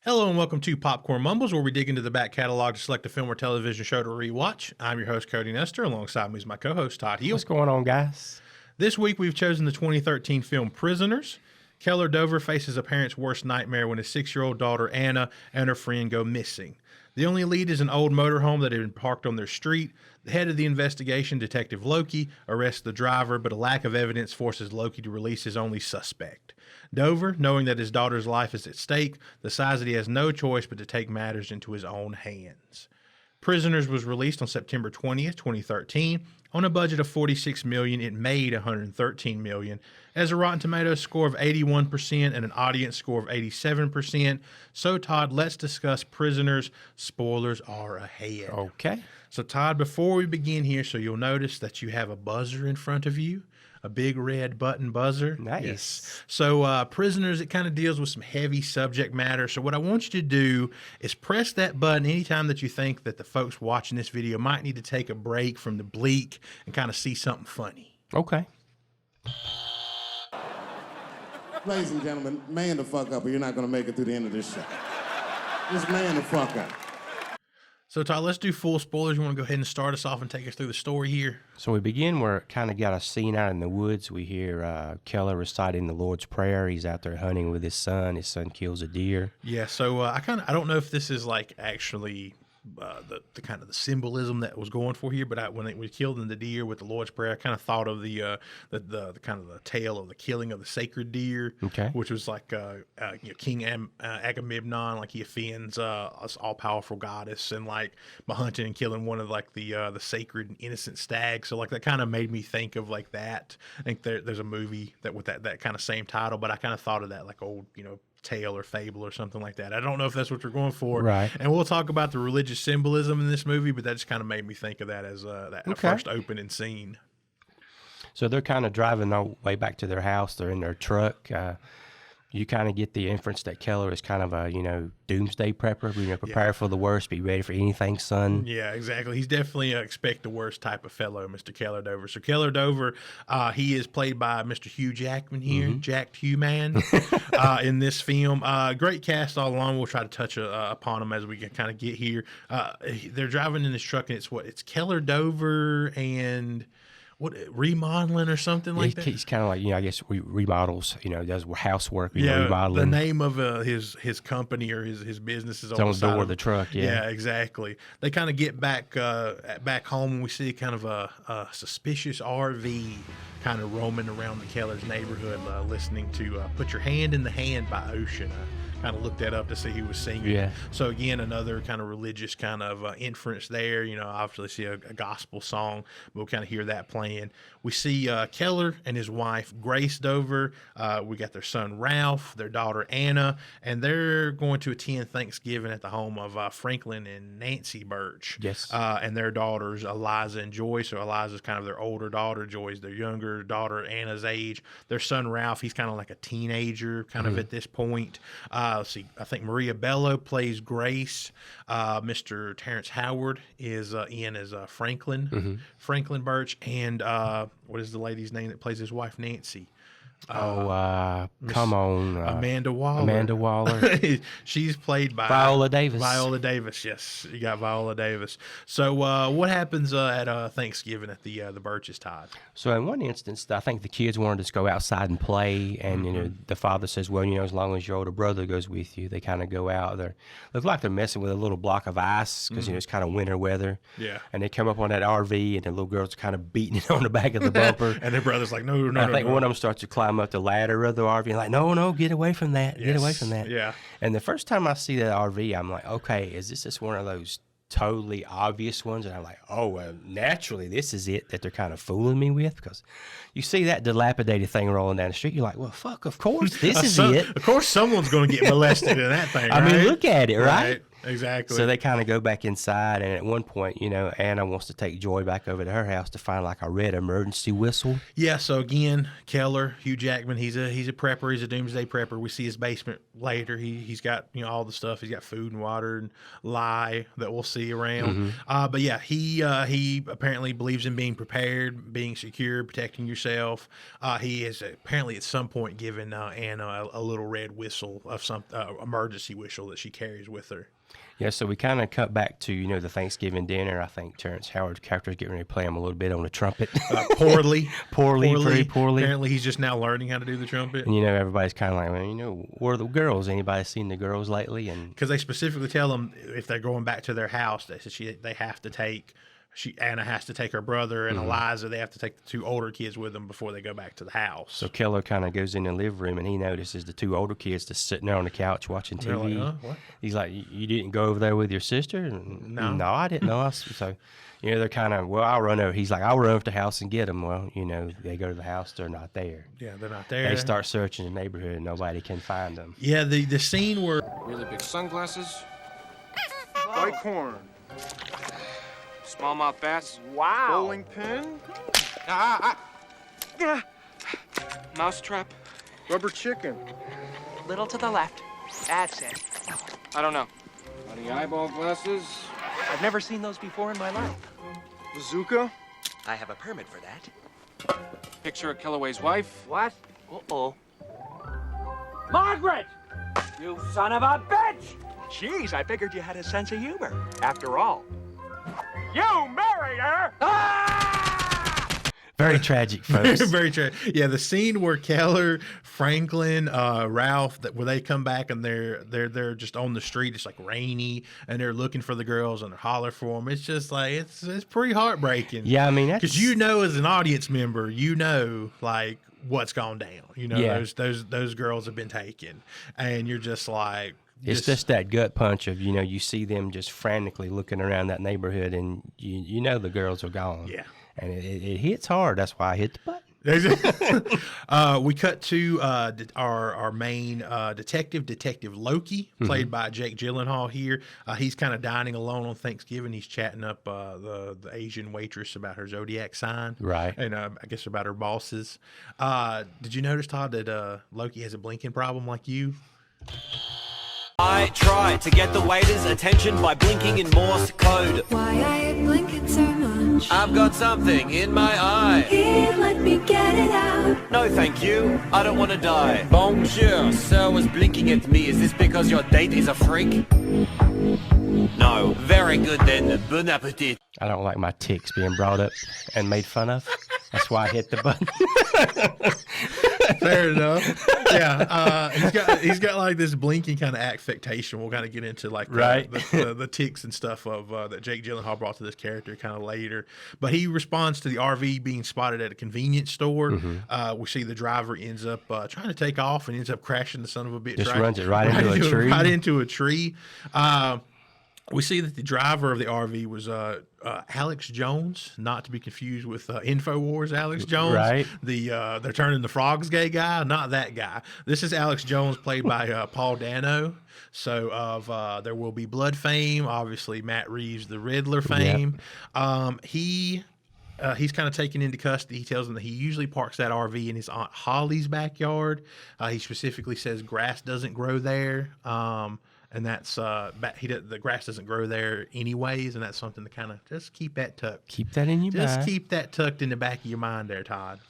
Hello and welcome to Popcorn Mumbles, where we dig into the back catalog to select a film or television show to rewatch. I'm your host, Cody Nestor. Alongside me is my co-host, Todd Heel. What's going on, guys? This week, we've chosen the 2013 film Prisoners. Keller Dover faces a parent's worst nightmare when his 6-year-old daughter, Anna, and her friend go missing. The only lead is an old motorhome that had been parked on their street. The head of the investigation, Detective Loki, arrests the driver, but a lack of evidence forces Loki to release his only suspect. Dover, knowing that his daughter's life is at stake, decides that he has no choice but to take matters into his own hands. Prisoners was released on September 20th, 2013. On a budget of $46 million, it made $113 million, has a Rotten Tomatoes score of 81% and an audience score of 87%. So, Todd, let's discuss Prisoners. Spoilers are ahead. Okay. So, Todd, before we begin here, so you'll notice that you have a buzzer in front of you. A big red button buzzer. Nice. Yes. So Prisoners, it kind of deals with some heavy subject matter. So what I want you to do is press that button anytime that you think that the folks watching this video might need to take a break from the bleak and kind of see something funny. Okay. Ladies and gentlemen, man the fuck up or you're not going to make it through the end of this show. Just man the fuck up. So, Todd, let's do full spoilers. You want to go ahead and start us off and take us through the story here? So we begin where kind of got a scene out in the woods. We hear Keller reciting the Lord's Prayer. He's out there hunting with his son. His son kills a deer. Yeah, so I don't know if this is like actually the kind of the symbolism that was going for here, but when we killed in the deer with the Lord's Prayer, I kind of thought of the kind of the tale of the killing of the sacred deer, Okay. which was like King Agamemnon, like he offends us all powerful goddess, and like by hunting and killing one of like the sacred and innocent stags. So like that kind of made me think of like that. I think there's a movie that with that kind of same title, but I kind of thought of that like old tale or fable or something like that. I don't know if that's what you're going for. Right. And we'll talk about the religious symbolism in this movie, but that just kind of made me think of that as that first opening scene. So they're kind of driving their way back to their house. They're in their truck. You kind of get the inference that Keller is kind of a, doomsday prepper. Prepare for the worst, be ready for anything, son. Yeah, exactly. He's definitely a expect the worst type of fellow, Mr. Keller Dover. So Keller Dover, he is played by Mr. Hugh Jackman here, Jacked Hugh Man, in this film. Great cast all along. We'll try to touch upon them as we kind of get here. They're driving in this truck, and it's Keller Dover and remodeling or something like that. He's kind of like, I guess remodels, does housework, The remodeling. name of his company or his business is on the door side of the truck, yeah. Yeah, exactly. They kind of get back home, and we see kind of a suspicious RV kind of roaming around the Keller's neighborhood, listening to Put Your Hand in the Hand by Ocean. Kind of looked that up to see who was singing. Yeah. So again, another kind of religious kind of inference there. Obviously see a gospel song. We'll kind of hear that playing. We see Keller and his wife Grace Dover. We got their son Ralph, their daughter Anna, and they're going to attend Thanksgiving at the home of Franklin and Nancy Birch. Yes. And their daughters Eliza and Joy. So Eliza's kind of their older daughter. Joy's their younger daughter, Anna's age. Their son Ralph, he's kind of like a teenager kind of at this point. See, I think Maria Bello plays Grace. Mr. Terrence Howard is in as Franklin Birch, and what is the lady's name that plays his wife Nancy? Come on. Amanda Waller. Amanda Waller. She's played by Viola Davis. Viola Davis, yes. You got Viola Davis. So what happens at Thanksgiving at the Birches, Todd? So in one instance, I think the kids wanted to just go outside and play, and the father says, well, as long as your older brother goes with you, they kind of go out there. Look like they're messing with a little block of ice because it's kind of winter weather. Yeah. And they come up on that RV, and the little girl's kind of beating it on the back of the bumper. And their brother's like, no. I think one of them starts to climb up the ladder of the RV and like, no, get away from that. Yes. Get away from that. Yeah. And the first time I see that RV, I'm like, okay, is this just one of those totally obvious ones? And I'm like, oh, well, naturally, this is it that they're kind of fooling me with, because you see that dilapidated thing rolling down the street. You're like, well, fuck, of course, this is it. Of course, someone's going to get molested in that thing, right? I mean, look at it, right? Exactly. So they kind of go back inside, and at one point, Anna wants to take Joy back over to her house to find like a red emergency whistle. Yeah, so again, Keller, Hugh Jackman, he's a prepper, he's a doomsday prepper. We see his basement later. He's got all the stuff. He's got food and water and lye that we'll see around. But yeah, he apparently believes in being prepared, being secure, protecting yourself. He has apparently at some point given Anna a little red whistle of some emergency whistle that she carries with her. Yeah, so we kind of cut back to, the Thanksgiving dinner. I think Terrence Howard's character is getting ready to play him a little bit on the trumpet. Poorly. Pretty poorly. Apparently he's just now learning how to do the trumpet. And, everybody's kind of like, well, where are the girls? Anybody seen the girls lately? And because they specifically tell them if they're going back to their house, they have to take... Anna has to take her brother and Eliza. They have to take the 2 older kids with them before they go back to the house. So Keller kind of goes in the living room and he notices the 2 older kids just sitting there on the couch watching TV. They're like, huh? What? He's like, you didn't go over there with your sister? No, I didn't know. So, they're kind of, well, I'll run over. He's like, I'll run over to the house and get them. Well, they go to the house. They're not there. Yeah, they're not there. They start searching the neighborhood and nobody can find them. Yeah, the scene where... Really big sunglasses. Bicorn. Smallmouth bass. Wow. Bowling pin. Mousetrap. Rubber chicken. Little to the left. That's it. I don't know. Any eyeball glasses? I've never seen those before in my life. Bazooka. I have a permit for that. Picture of Kellaway's wife. What? Uh-oh. Margaret! You son of a bitch! Jeez, I figured you had a sense of humor. After all. You married her! Ah! Very tragic, folks. Very tragic. Yeah, the scene where Keller, Franklin, Ralph, where they come back and they're just on the street. It's like rainy, and they're looking for the girls and they holler for them. It's just like it's pretty heartbreaking. Yeah, I mean, because as an audience member, like what's gone down. Those girls have been taken, and you're just like. It's just that gut punch of, you see them just frantically looking around that neighborhood and the girls are gone. Yeah. And it hits hard. That's why I hit the button. We cut to our main Detective Loki, played by Jake Gyllenhaal here. He's kind of dining alone on Thanksgiving. He's chatting up the Asian waitress about her zodiac sign. Right. And I guess about her bosses. Did you notice, Todd, that Loki has a blinking problem like you? I try to get the waiter's attention by blinking in Morse code. Why are you blinking so much? I've got something in my eye. Here, let me get it out. No, thank you. I don't want to die. Bonjour, sir was blinking at me. Is this because your date is a freak? No. Very good then. Bon appetit. I don't like my ticks being brought up and made fun of. That's why I hit the button. Fair enough. Yeah, he's got like this blinking kind of affectation. We'll kind of get into like the ticks and stuff of that Jake Gyllenhaal brought to this character kind of later. But he responds to the RV being spotted at a convenience store. We see the driver ends up trying to take off and ends up crashing the son of a bitch. Just runs it right into a tree. Right into a tree. We see that the driver of the RV was Alex Jones, not to be confused with InfoWars Alex Jones. Right. They're turning the frogs gay guy, not that guy. This is Alex Jones, played by Paul Dano. So of There Will Be Blood fame, obviously Matt Reeves, the Riddler fame. Yep. He's kind of taken into custody. He tells them that he usually parks that RV in his Aunt Holly's backyard. He specifically says grass doesn't grow there. And that's the grass doesn't grow there anyways, and that's something to kind of just keep that tucked. Keep that in your mind. Just keep that tucked in the back of your mind there, Todd.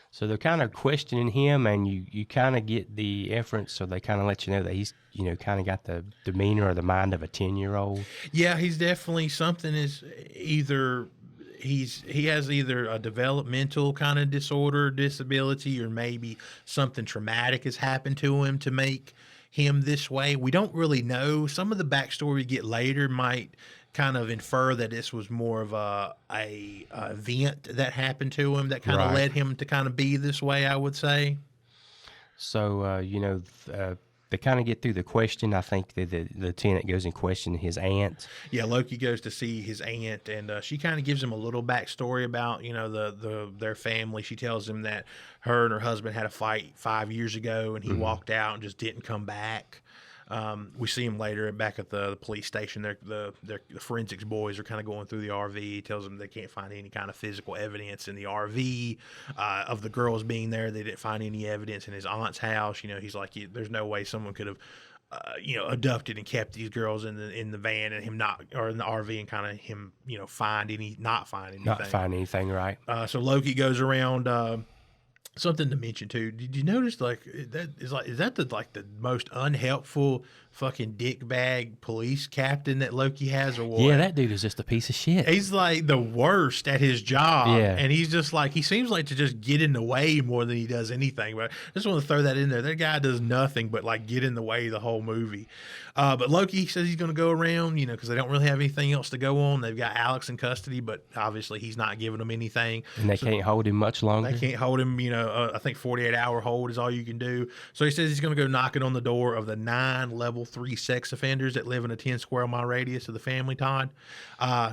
So they're kind of questioning him, and you kind of get the inference, so they kind of let you know that he's, kind of got the demeanor or the mind of a 10-year-old. Yeah, he's definitely something is either... He has either a developmental kind of disorder, disability, or maybe something traumatic has happened to him to make him this way. We don't really know. Some of the backstory we get later might kind of infer that this was more of a event that happened to him that kind of led him to kind of be this way, I would say. So, they kind of get through the question. I think that the lieutenant goes and questions his aunt. Yeah, Loki goes to see his aunt, and she kind of gives him a little backstory about, their family. She tells him that her and her husband had a fight 5 years ago, and he walked out and just didn't come back. We see him later back at the police station. The forensics boys are kind of going through the RV. He tells them they can't find any kind of physical evidence in the RV of the girls being there. They didn't find any evidence in his aunt's house. You know, he's like, there's no way someone could have, abducted and kept these girls in the van and him not, or in the RV, and kind of him, not find anything. Not find anything, right? So Loki goes around. Something to mention too. Did you notice is that the most unhelpful fucking dickbag police captain that Loki has, or what? Yeah, that dude is just a piece of shit. He's like the worst at his job. Yeah. And he's just like, he seems like to just get in the way more than he does anything. But I just want to throw that in there. That guy does nothing but like get in the way the whole movie. But Loki says he's going to go around, because they don't really have anything else to go on. They've got Alex in custody, but obviously he's not giving them anything. And they can't hold him much longer. They can't hold him, I think 48-hour hold is all you can do. So he says he's going to go knocking on the door of the 9 level 3 sex offenders that live in a 10-square-mile radius of the family, Todd.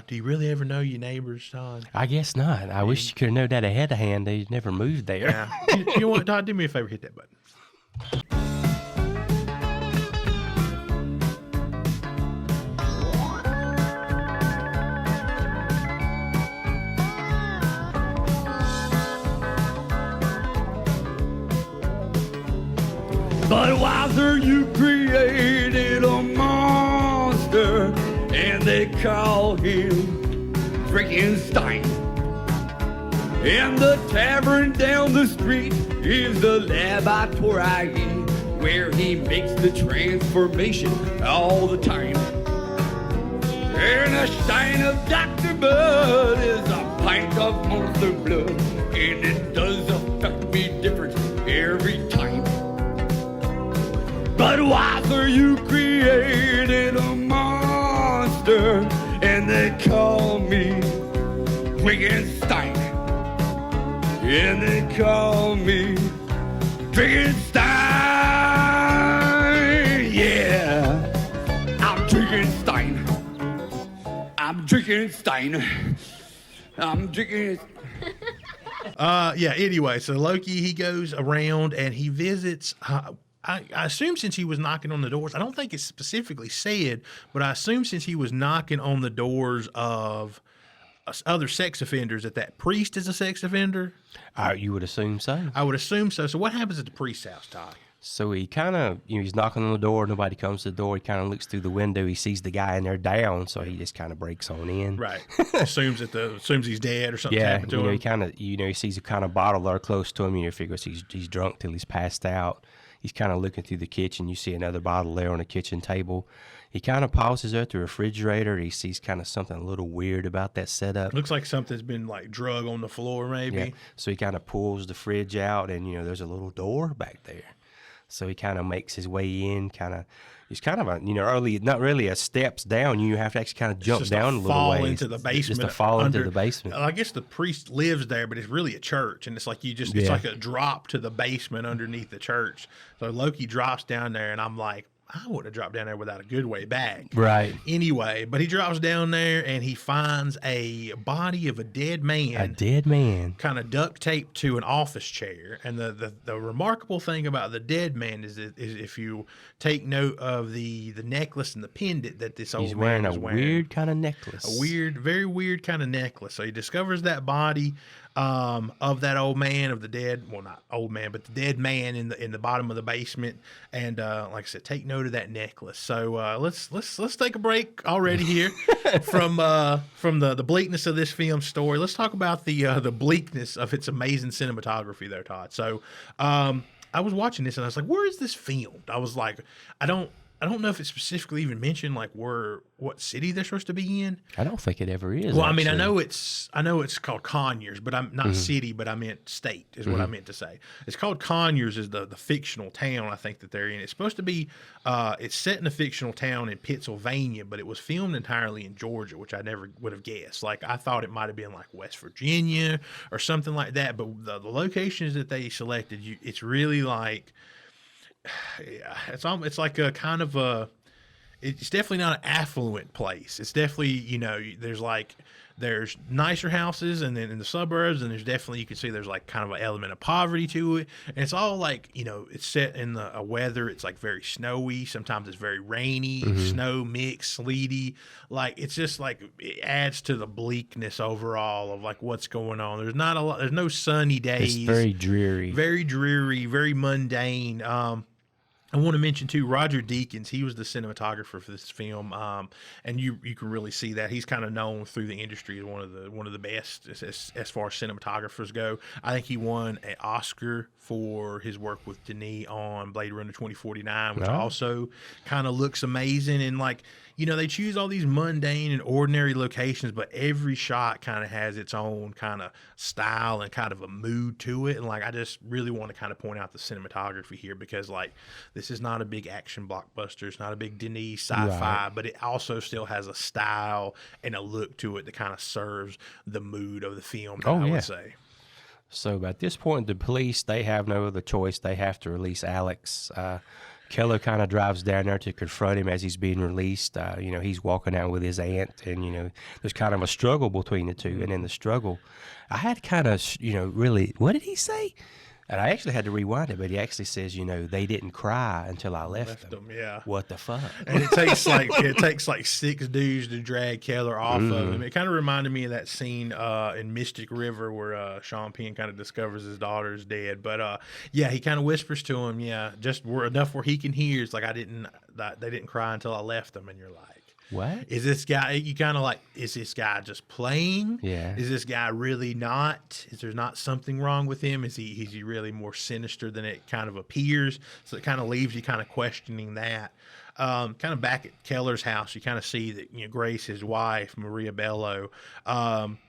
Do you really ever know your neighbors, Todd? I guess not. I wish you could have known that ahead of hand. They never moved there. Yeah. You know what, Todd? Do me a favor, hit that button. But Weiser, you created a monster, and they call him Frankenstein. And the tavern down the street is the laboratory where he makes the transformation all the time. And a stein of Dr. Blood is a pint of monster blood, and it does affect me different every time. But Weiser, you created a monster, and they call me Frankenstein. And they call me Frankenstein. Yeah, I'm Frankenstein. I'm Frankenstein. I'm drinking. Anyway, so Loki, he goes around and he visits. I assume since he was knocking on the doors, I don't think it's specifically said, but I assume since he was knocking on the doors of other sex offenders, that priest is a sex offender. You would assume so. I would assume so. So what happens at the priest's house, Todd? So he kind of, he's knocking on the door. Nobody comes to the door. He kind of looks through the window. He sees the guy in there down, so he just kind of breaks on in. Right. assumes he's dead or something Yeah, happened to him. he kind of, he sees a kind of bottle there close to him. Figures he's drunk till he's passed out. He's kind of looking through the kitchen. You see another bottle there on the kitchen table. He kind of pauses at the refrigerator. He sees kind of something a little weird about that setup. Looks like something's been like drug on the floor, maybe. Yeah. So he kind of pulls the fridge out, and there's a little door back there. So he kind of makes his way in. He's kind of early, not really a steps down. You have to actually kind of jump down a little ways. Fall into the basement. Just to fall into the basement. I guess the priest lives there, but it's really a church, and it's like it's like a drop to the basement underneath the church. So Loki drops down there, and I'm like, I wouldn't have dropped down there without a good way back. Right. Anyway, but he drops down there and he finds a body of a dead man. A dead man. Kind of duct taped to an office chair. And the remarkable thing about the dead man is if you take note of the necklace and the pendant that this old man is wearing. He's wearing a weird kind of necklace. Very weird kind of necklace. So he discovers that body of that old man, of the dead, well, not old man, but the dead man in the bottom of the basement. And like I said, take note of that necklace. So let's take a break already here from the bleakness of this film story. Let's talk about the bleakness of its amazing cinematography there, Todd. So I was watching this and I was like, where is this filmed? I was like, I don't know if it specifically even mentioned like what city they're supposed to be in. I don't think it ever is. Well, actually. I know it's called Conyers, but I'm not city, but I meant state is what I meant to say. It's called Conyers, is the fictional town I think that they're in. It's supposed to be it's set in a fictional town in Pennsylvania, but it was filmed entirely in Georgia, which I never would have guessed. Like I thought it might have been like West Virginia or something like that, but the locations that they selected, it's really like it's like a kind of it's definitely not an affluent place. It's definitely, there's like there's nicer houses, and then in the suburbs, and there's definitely, you can see there's like kind of an element of poverty to it. And it's all like, it's set in the weather. It's like very snowy. Sometimes it's very rainy, snow mixed, sleety. Like, it's just like, it adds to the bleakness overall of like what's going on. There's not a lot, there's no sunny days. It's very dreary. Very dreary, very mundane. I want to mention too, Roger Deakins. He was the cinematographer for this film, and you can really see that he's kind of known through the industry as one of the best as far as cinematographers go. I think he won an Oscar for his work with Denis on Blade Runner 2049, which also kind of looks amazing. And like, they choose all these mundane and ordinary locations, but every shot kind of has its own kind of style and kind of a mood to it. And like, I just really want to kind of point out the cinematography here, because like, this is not a big action blockbuster. It's not a big Denis sci-fi, but it also still has a style and a look to it that kind of serves the mood of the film, I would say. So at this point, the police, they have no other choice. They have to release Alex. Keller kind of drives down there to confront him as he's being released. He's walking out with his aunt, and, there's kind of a struggle between the two. And in the struggle, I had kind of, really, what did he say? And I actually had to rewind it, but he actually says, they didn't cry until I left them. Yeah. What the fuck? And it takes like 6 dudes to drag Keller off of him. It kind of reminded me of that scene in Mystic River where Sean Penn kind of discovers his daughter is dead. But he kind of whispers to him, just enough where he can hear. It's like, they didn't cry until I left them. And you're like, what? Is this guy, you kind of like, is this guy just playing? Yeah. Is this guy really not? Is there not something wrong with him? Is he really more sinister than it kind of appears? So it kind of leaves you kind of questioning that. Kind of back at Keller's house, you kind of see that, Grace, his wife, Maria Bello,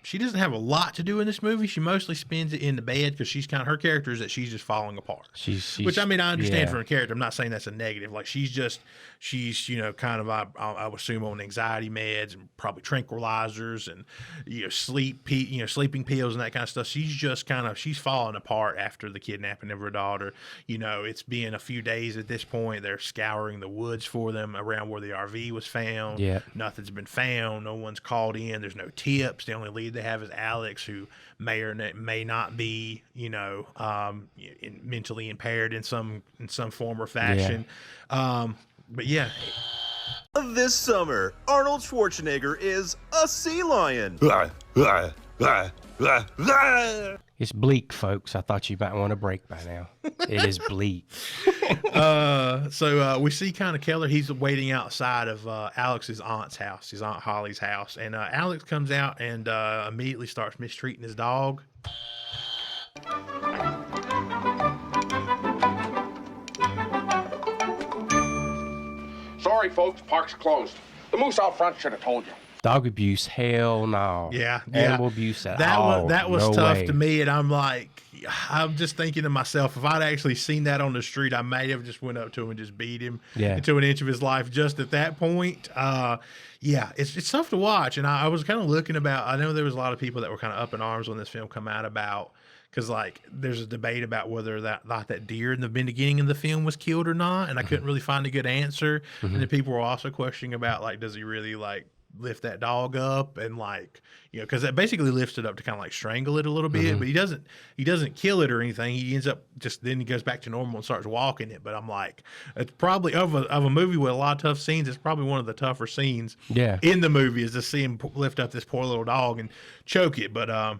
she doesn't have a lot to do in this movie. She mostly spends it in the bed, because her character is that she's just falling apart. Which, I mean, I understand from her character. I'm not saying that's a negative. Like, she's kind of, I would assume, on anxiety meds and probably tranquilizers and, sleeping pills and that kind of stuff. She's just she's falling apart after the kidnapping of her daughter. It's been a few days at this point. They're scouring the woods for them around where the RV was found. Yeah. Nothing's been found. No one's called in. There's no tips. The only lead they have is Alex, who may or may not be, mentally impaired in some form or fashion. Yeah. But yeah. This summer, Arnold Schwarzenegger is a sea lion. It's bleak, folks. I thought you might want a break by now. It is bleak. So we see kind of Keller. He's waiting outside of Alex's aunt's house, his Aunt Holly's house. And Alex comes out and immediately starts mistreating his dog. Sorry, folks, park's closed. The moose out front should have told you. Dog abuse, hell no. Yeah. Animal abuse at all. That was no tough way. to me, and I'm just thinking to myself, if I'd actually seen that on the street, I may have just went up to him and just beat him into an inch of his life just at that point. It's tough to watch, and I was kind of looking about, I know there was a lot of people that were kind of up in arms when this film come out about, because like there's a debate about whether that deer in the beginning of the film was killed or not, and I couldn't really find a good answer. And then people were also questioning about, like, does he really like lift that dog up, and like, because that basically lifts it up to kind of like strangle it a little bit, but he doesn't kill it or anything. He ends up then he goes back to normal and starts walking it. But I'm like, it's probably of a movie with a lot of tough scenes, it's probably one of the tougher scenes in the movie, is to see him lift up this poor little dog and choke it. But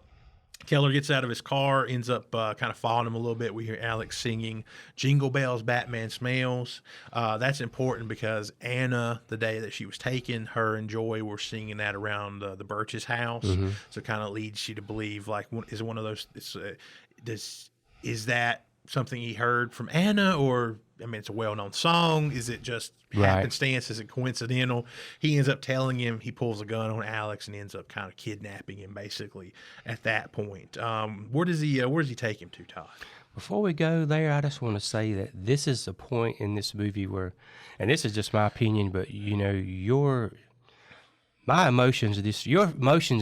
Keller gets out of his car, ends up kind of following him a little bit. We hear Alex singing Jingle Bells, Batman Smells. That's important because Anna, the day that she was taken, her and Joy were singing that around the Birch's house. So it kind of leads you to believe, like, is one of those, is that something he heard from Anna, or, I mean, it's a well-known song. Is it just happenstance? Is it coincidental? He ends up telling him, he pulls a gun on Alex and ends up kind of kidnapping him basically at that point. Where does he take him to, Todd? Before we go there, I just want to say that this is a point in this movie where, and this is just my opinion, but your emotions in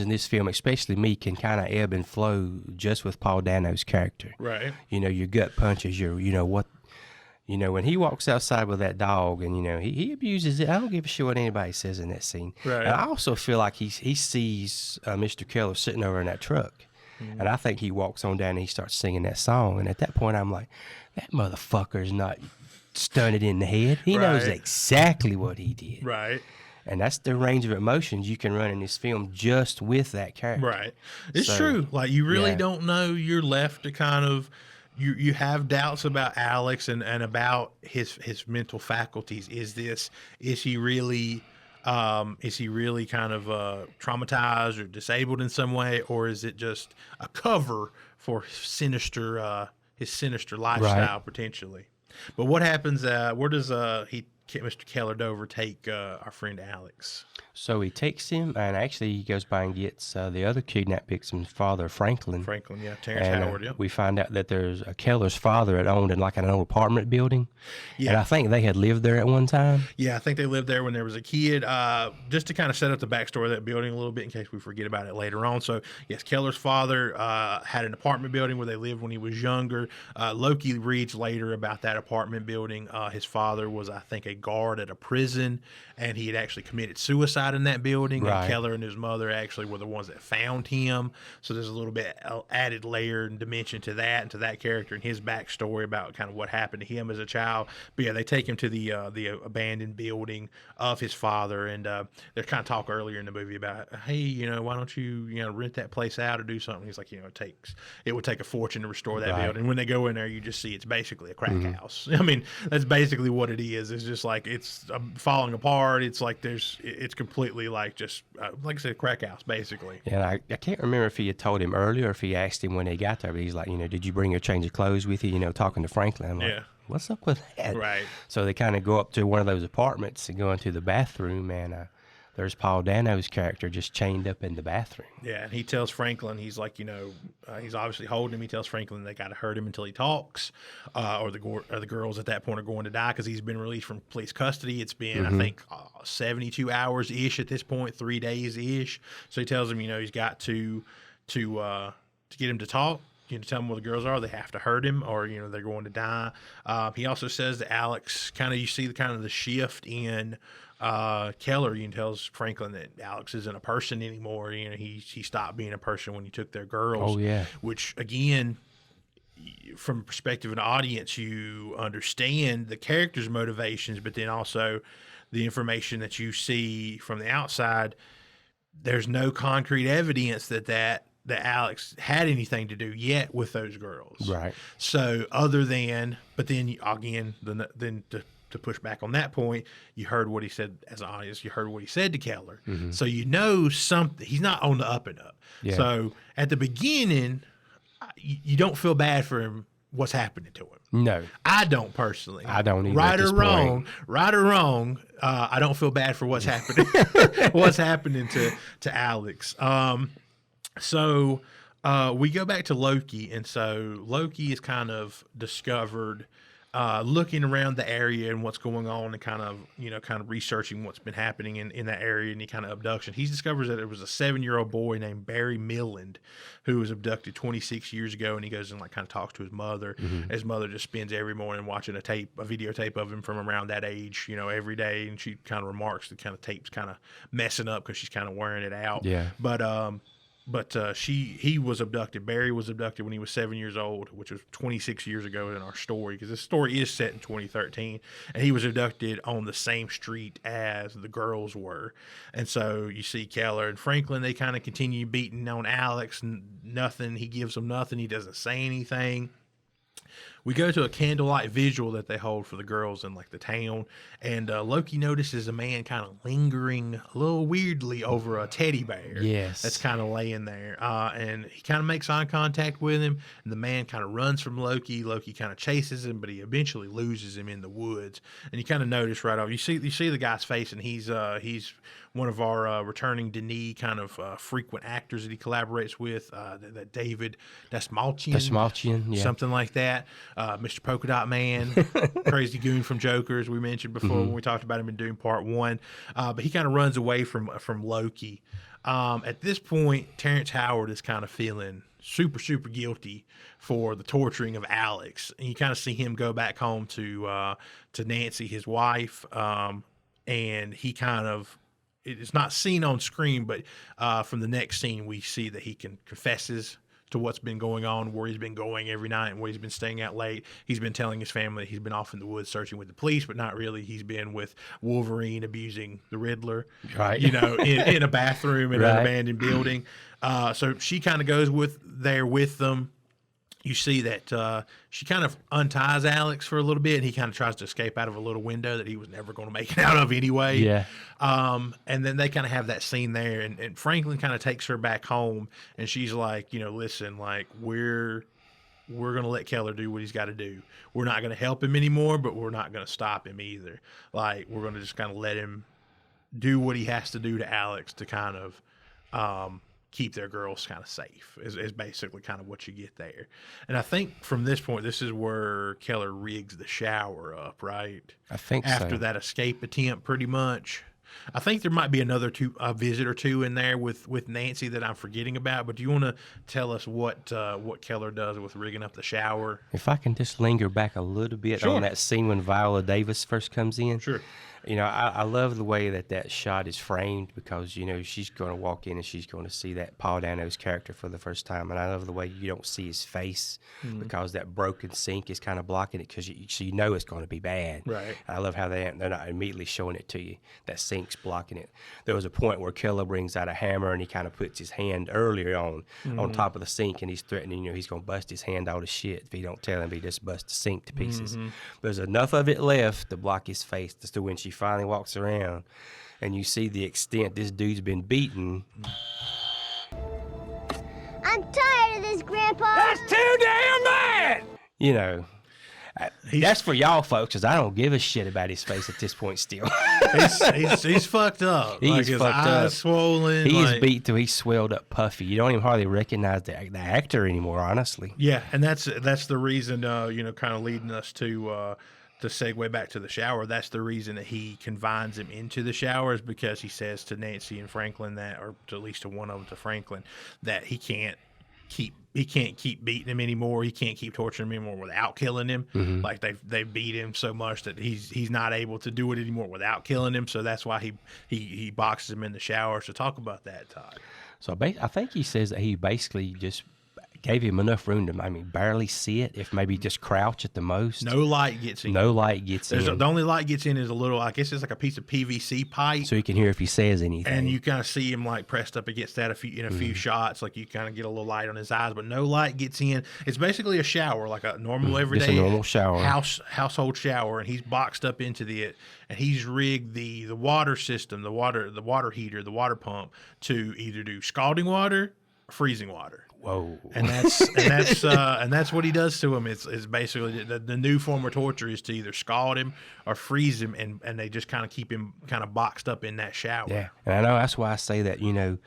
this film, especially me, can kind of ebb and flow just with Paul Dano's character. Right. Your gut punches, You know, when he walks outside with that dog and, you know, he abuses it. I don't give a shit what anybody says in that scene. Right. And I also feel like he sees Mr. Keller sitting over in that truck. Mm-hmm. And I think he walks on down and he starts singing that song. And at that point, I'm like, that motherfucker's not stunted in the head. He knows exactly what he did. Right. And that's the range of emotions you can run in this film just with that character. Right. It's true. Like, you really don't know. You're left to kind of... You have doubts about Alex and about his mental faculties. Is he really kind of traumatized or disabled in some way, or is it just a cover for his sinister lifestyle potentially? But what happens? Where does Mr. Keller Dover take our friend Alex? So he takes him, and actually he goes by and gets the other kidnapped victim's father, Franklin. Franklin, yeah, Terrence Howard, yeah. We find out that there's a Keller's father had owned like an old apartment building. Yeah. And I think they had lived there at one time. Yeah, I think they lived there when there was a kid. Just to kind of set up the backstory of that building a little bit in case we forget about it later on. So, yes, Keller's father had an apartment building where they lived when he was younger. Loki reads later about that apartment building. His father was, I think, a guard at a prison, and he had actually committed suicide in that building. Right. And Keller and his mother actually were the ones that found him. So there's a little bit added layer and dimension to that and to that character and his backstory about kind of what happened to him as a child. But yeah, they take him to the abandoned building of his father, and they kind of talk earlier in the movie about, hey, why don't you rent that place out or do something? He's like, it would take a fortune to restore that building. And when they go in there, you just see it's basically a crack house. I mean, that's basically what it is. It's just like it's falling apart. It's like it's completely like just like I said, crack house basically. Yeah, I can't remember if he had told him earlier or if he asked him when they got there, but he's like, did you bring your change of clothes with you? Talking to Franklin. I'm like, what's up with that? Right. So they kind of go up to one of those apartments and go into the bathroom, and there's Paul Dano's character just chained up in the bathroom. Yeah, and he tells Franklin, he's like, he's obviously holding him. He tells Franklin they got to hurt him until he talks, or the girls at that point are going to die because he's been released from police custody. It's been, I think, 72 hours-ish at this point, 3 days-ish. So he tells him, he's got to get him to talk. Tell him where the girls are. They have to hurt him, or they're going to die. He also says that Alex, you see the shift in Keller. Tells Franklin that Alex isn't a person anymore. He stopped being a person when he took their girls. Oh yeah. Which again, from the perspective of an audience, you understand the character's motivations, but then also the information that you see from the outside. There's no concrete evidence that Alex had anything to do yet with those girls. Right. So other than, but then again, then to push back on that point, you heard what he said as an audience. You heard what he said to Keller. Mm-hmm. So something. He's not on the up and up. Yeah. So at the beginning, you don't feel bad for him. What's happening to him? No, I don't personally. I don't either. Right or wrong, I don't feel bad for what's happening. What's happening to Alex? So we go back to Loki, and so Loki is kind of discovered, looking around the area and what's going on, and kind of researching what's been happening in that area, and kind of abduction. He discovers that there was a 7-year-old boy named Barry Milland who was abducted 26 years ago, and he goes and kind of talks to his mother. Mm-hmm. His mother just spends every morning watching a videotape of him from around that age, every day, and she kind of remarks the kind of tape's kind of messing up because she's kind of wearing it out. Yeah. But he was abducted. Barry was abducted when he was 7 years old, which was 26 years ago in our story, because this story is set in 2013, and he was abducted on the same street as the girls were. And so you see Keller and Franklin, they kind of continue beating on Alex. Nothing. He gives them nothing. He doesn't say anything. We go to a candlelight visual that they hold for the girls in the town, and Loki notices a man kind of lingering a little weirdly over a teddy bear. Yes, that's kind of laying there, and he kind of makes eye contact with him, and the man kind of runs from Loki. Loki kind of chases him, but he eventually loses him in the woods. And you kind of notice right off, you see the guy's face, and he's one of our returning Denis kind of frequent actors that he collaborates with, that David Dasmalchian, yeah. Something like that. Mr. Polka Dot Man, Crazy Goon from Joker, as we mentioned before when we talked about him in Doom Part 1. But he kind of runs away from Loki. At this point, Terrence Howard is kind of feeling super, super guilty for the torturing of Alex. And you kind of see him go back home to Nancy, his wife, and he kind of, it's not seen on screen, but from the next scene, we see that he confesses to what's been going on, where he's been going every night and where he's been staying out late. He's been telling his family that he's been off in the woods searching with the police, but not really. He's been with Wolverine abusing the Riddler, right? In a bathroom in an abandoned building. So she kind of goes with them. You see that she kind of unties Alex for a little bit, and he kind of tries to escape out of a little window that he was never going to make it out of anyway. Yeah. And then they kind of have that scene there, and Franklin kind of takes her back home, and she's like, listen, like we're going to let Keller do what he's got to do. We're not going to help him anymore, but we're not going to stop him either. Like we're going to just kind of let him do what he has to do to Alex to kind of keep their girls kind of safe is basically kind of what you get there. And I think from this point, this is where Keller rigs the shower up, right? I think after so. that escape attempt, pretty much. I think there might be another visit or two in there with Nancy that I'm forgetting about. But do you want to tell us what Keller does with rigging up the shower? If I can just linger back a little bit Sure. on that scene when Viola Davis first comes in. Sure. I love the way that shot is framed because, she's going to walk in and she's going to see that Paul Dano's character for the first time. And I love the way you don't see his face because that broken sink is kind of blocking it because you know it's going to be bad. Right. And I love how they're not immediately showing it to you. That sink's blocking it. There was a point where Keller brings out a hammer and he kind of puts his hand earlier on top of the sink and he's threatening, he's going to bust his hand out of shit if he don't tell him he just bust the sink to pieces. There's enough of it left to block his face to when she finally walks around and you see the extent this dude's been beaten. I'm tired of this, Grandpa. That's too damn bad! That's for y'all folks, because I don't give a shit about his face at this point still. he's fucked up. He's his fucked eyes up. Swollen. He's beat till he's swelled up puffy. You don't even hardly recognize the actor anymore, honestly. Yeah, and that's the reason, kind of leading us to segue back to the shower. That's the reason that he confines him into the shower is because he says to Nancy and Franklin that, or to at least to one of them, to Franklin, that he can't keep beating him anymore. He can't keep torturing him anymore without killing him. Like they beat him so much that he's not able to do it anymore without killing him. So that's why he boxes him in the shower. So talk about that, Todd. So I think he says that he basically just gave him enough room to, barely see it, if maybe just crouch at the most. No light gets in. No light gets in. The only light gets in is a little, I guess it's like a piece of PVC pipe. So you can hear if he says anything. And you kind of see him like pressed up against that in a few shots. Like you kind of get a little light on his eyes, but no light gets in. It's basically a shower, like a normal everyday just a normal shower. household shower. And he's boxed up into it, and he's rigged the water system, the water heater, the water pump to either do scalding water or freezing water. Whoa! And that's what he does to him. It's basically the new form of torture is to either scald him or freeze him, and they just kind of keep him kind of boxed up in that shower. Yeah, and I know that's why I say that. You're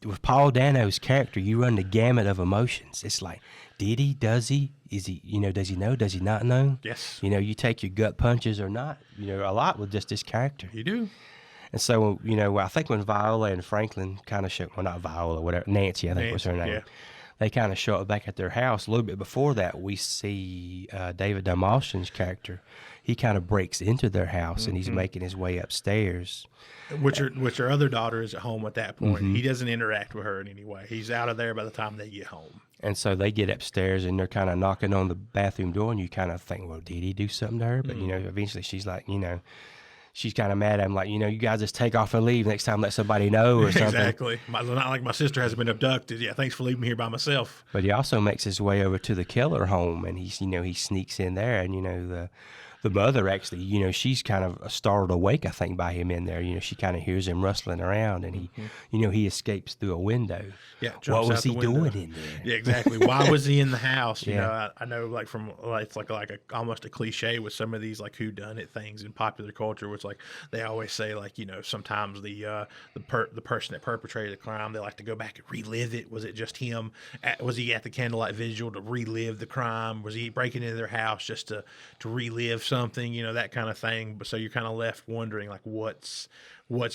with Paul Dano's character, you run the gamut of emotions. It's like, did he? Does he? Is he? Does he know? Does he not know? Yes. You take your gut punches or not. A lot with just this character. You do. And so, I think when Viola and Franklin kind of show, well, not Viola, whatever, Nancy, I think was her name. Yeah. They kind of show up back at their house. A little bit before that, we see David Dalmatian's character. He kind of breaks into their house, and he's making his way upstairs. Which her other daughter is at home at that point. He doesn't interact with her in any way. He's out of there by the time they get home. And so they get upstairs, and they're kind of knocking on the bathroom door, and you kind of think, well, did he do something to her? But, eventually she's like, she's kind of mad at him, like, you guys just take off and leave. Next time, let somebody know or something. Exactly. Not like my sister hasn't been abducted. Yeah, thanks for leaving me here by myself. But he also makes his way over to the Keller home, and he sneaks in there, and the mother actually, she's kind of startled awake, I think, by him in there. She kind of hears him rustling around, and he escapes through a window. Yeah. What was he doing in there? Yeah, exactly. Why was he in the house? Yeah. I know, like it's like almost a cliche with some of these like whodunit things in popular culture, which like they always say like sometimes the person that perpetrated the crime, they like to go back and relive it. Was it just him? Was he at the candlelight vigil to relive the crime? Was he breaking into their house just to relive something, that kind of thing. But so you're kind of left wondering, like, what's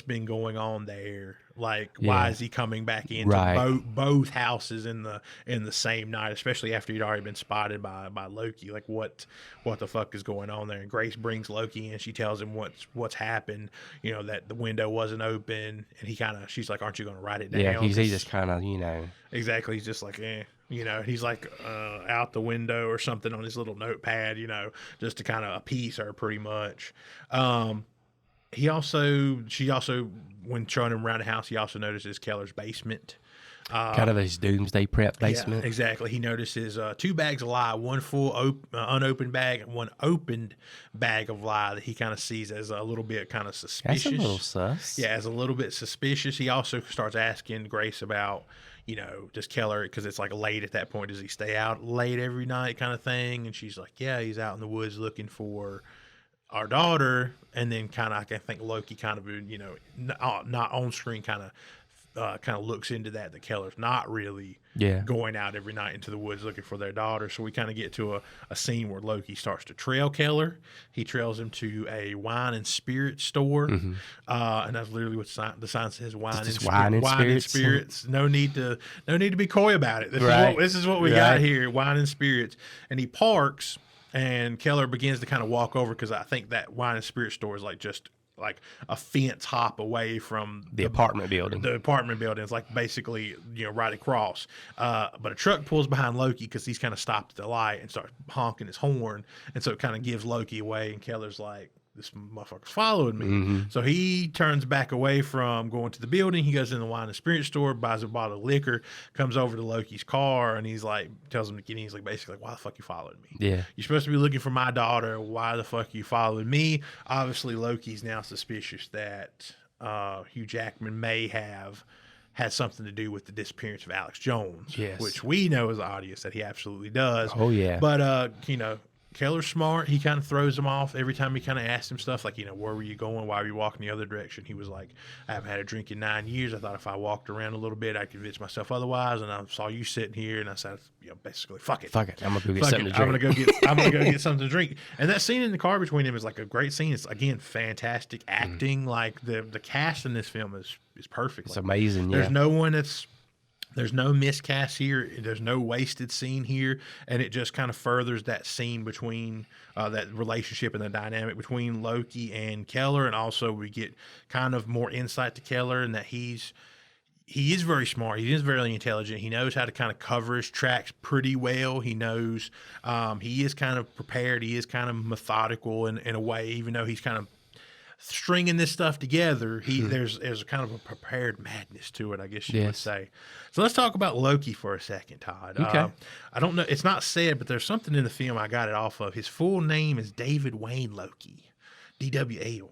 been going on there? Like, why is he coming back into both houses in the same night, especially after he'd already been spotted by Loki? Like, what the fuck is going on there? And Grace brings Loki in. She tells him what's happened. That the window wasn't open, and she's like, "Aren't you going to write it down?" Yeah, he's just kind of exactly. He's just like, he's like out the window or something on his little notepad, just to kind of appease her, pretty much. She also, when showing him around the house, he also notices Keller's basement. Kind of his doomsday prep basement. Yeah, exactly. He notices 2 bags of lye, one full unopened bag and one opened bag of lye that he kind of sees as a little bit kind of suspicious. That's a little sus. Yeah, as a little bit suspicious. He also starts asking Grace about, does Keller, because it's like late at that point, does he stay out late every night kind of thing? And she's like, yeah, he's out in the woods looking for our daughter. And then I think Loki kind of, not on screen kind of looks into that Keller's not really going out every night into the woods looking for their daughter. So we kind of get to a scene where Loki starts to trail Keller. He trails him to a wine and spirit store. And that's literally what the sign says, wine and spirits. No need to be coy about it. This is what we got here, wine and spirits. And he parks, and Keller begins to kind of walk over, because I think that wine and spirit store is just a fence hop away from the apartment building. The apartment building is basically, right across. But a truck pulls behind Loki because he's kind of stopped at the light and starts honking his horn. And so it kind of gives Loki away, and Keller's like, this motherfucker's following me. So he turns back away from going to the building. He goes in the wine and spirit store, buys a bottle of liquor, comes over to Loki's car, and he's like, tells him to get in. He's like, basically, why the fuck you following me? Yeah. You're supposed to be looking for my daughter. Why the fuck you following me? Obviously, Loki's now suspicious that Hugh Jackman may have had something to do with the disappearance of Alex Jones. Yes. Which we know as the audience that he absolutely does. Oh, yeah. But, Keller's smart. He kind of throws him off every time he kind of asks him stuff like, where were you going? Why were you walking the other direction? He was like, I haven't had a drink in 9 years. I thought if I walked around a little bit, I'd convince myself otherwise. And I saw you sitting here, and I said, basically, fuck it. I'm gonna go get something to drink. I'm gonna go get something to drink. And that scene in the car between them is like a great scene. It's again fantastic acting. Like the cast in this film is perfect. It's amazing. There's no miscast here. There's no wasted scene here, and it just kind of furthers that scene between that relationship and the dynamic between Loki and Keller, and also we get kind of more insight to Keller, and that he is very smart. He is very intelligent. He knows how to kind of cover his tracks pretty well. He knows he is kind of prepared. He is kind of methodical in a way, even though he's kind of stringing this stuff together. There's kind of a prepared madness to it, I guess you would say. So let's talk about Loki for a second, Todd. Okay. I don't know, it's not said, but there's something in the film I got it off of. His full name is David Wayne Loki, DWL.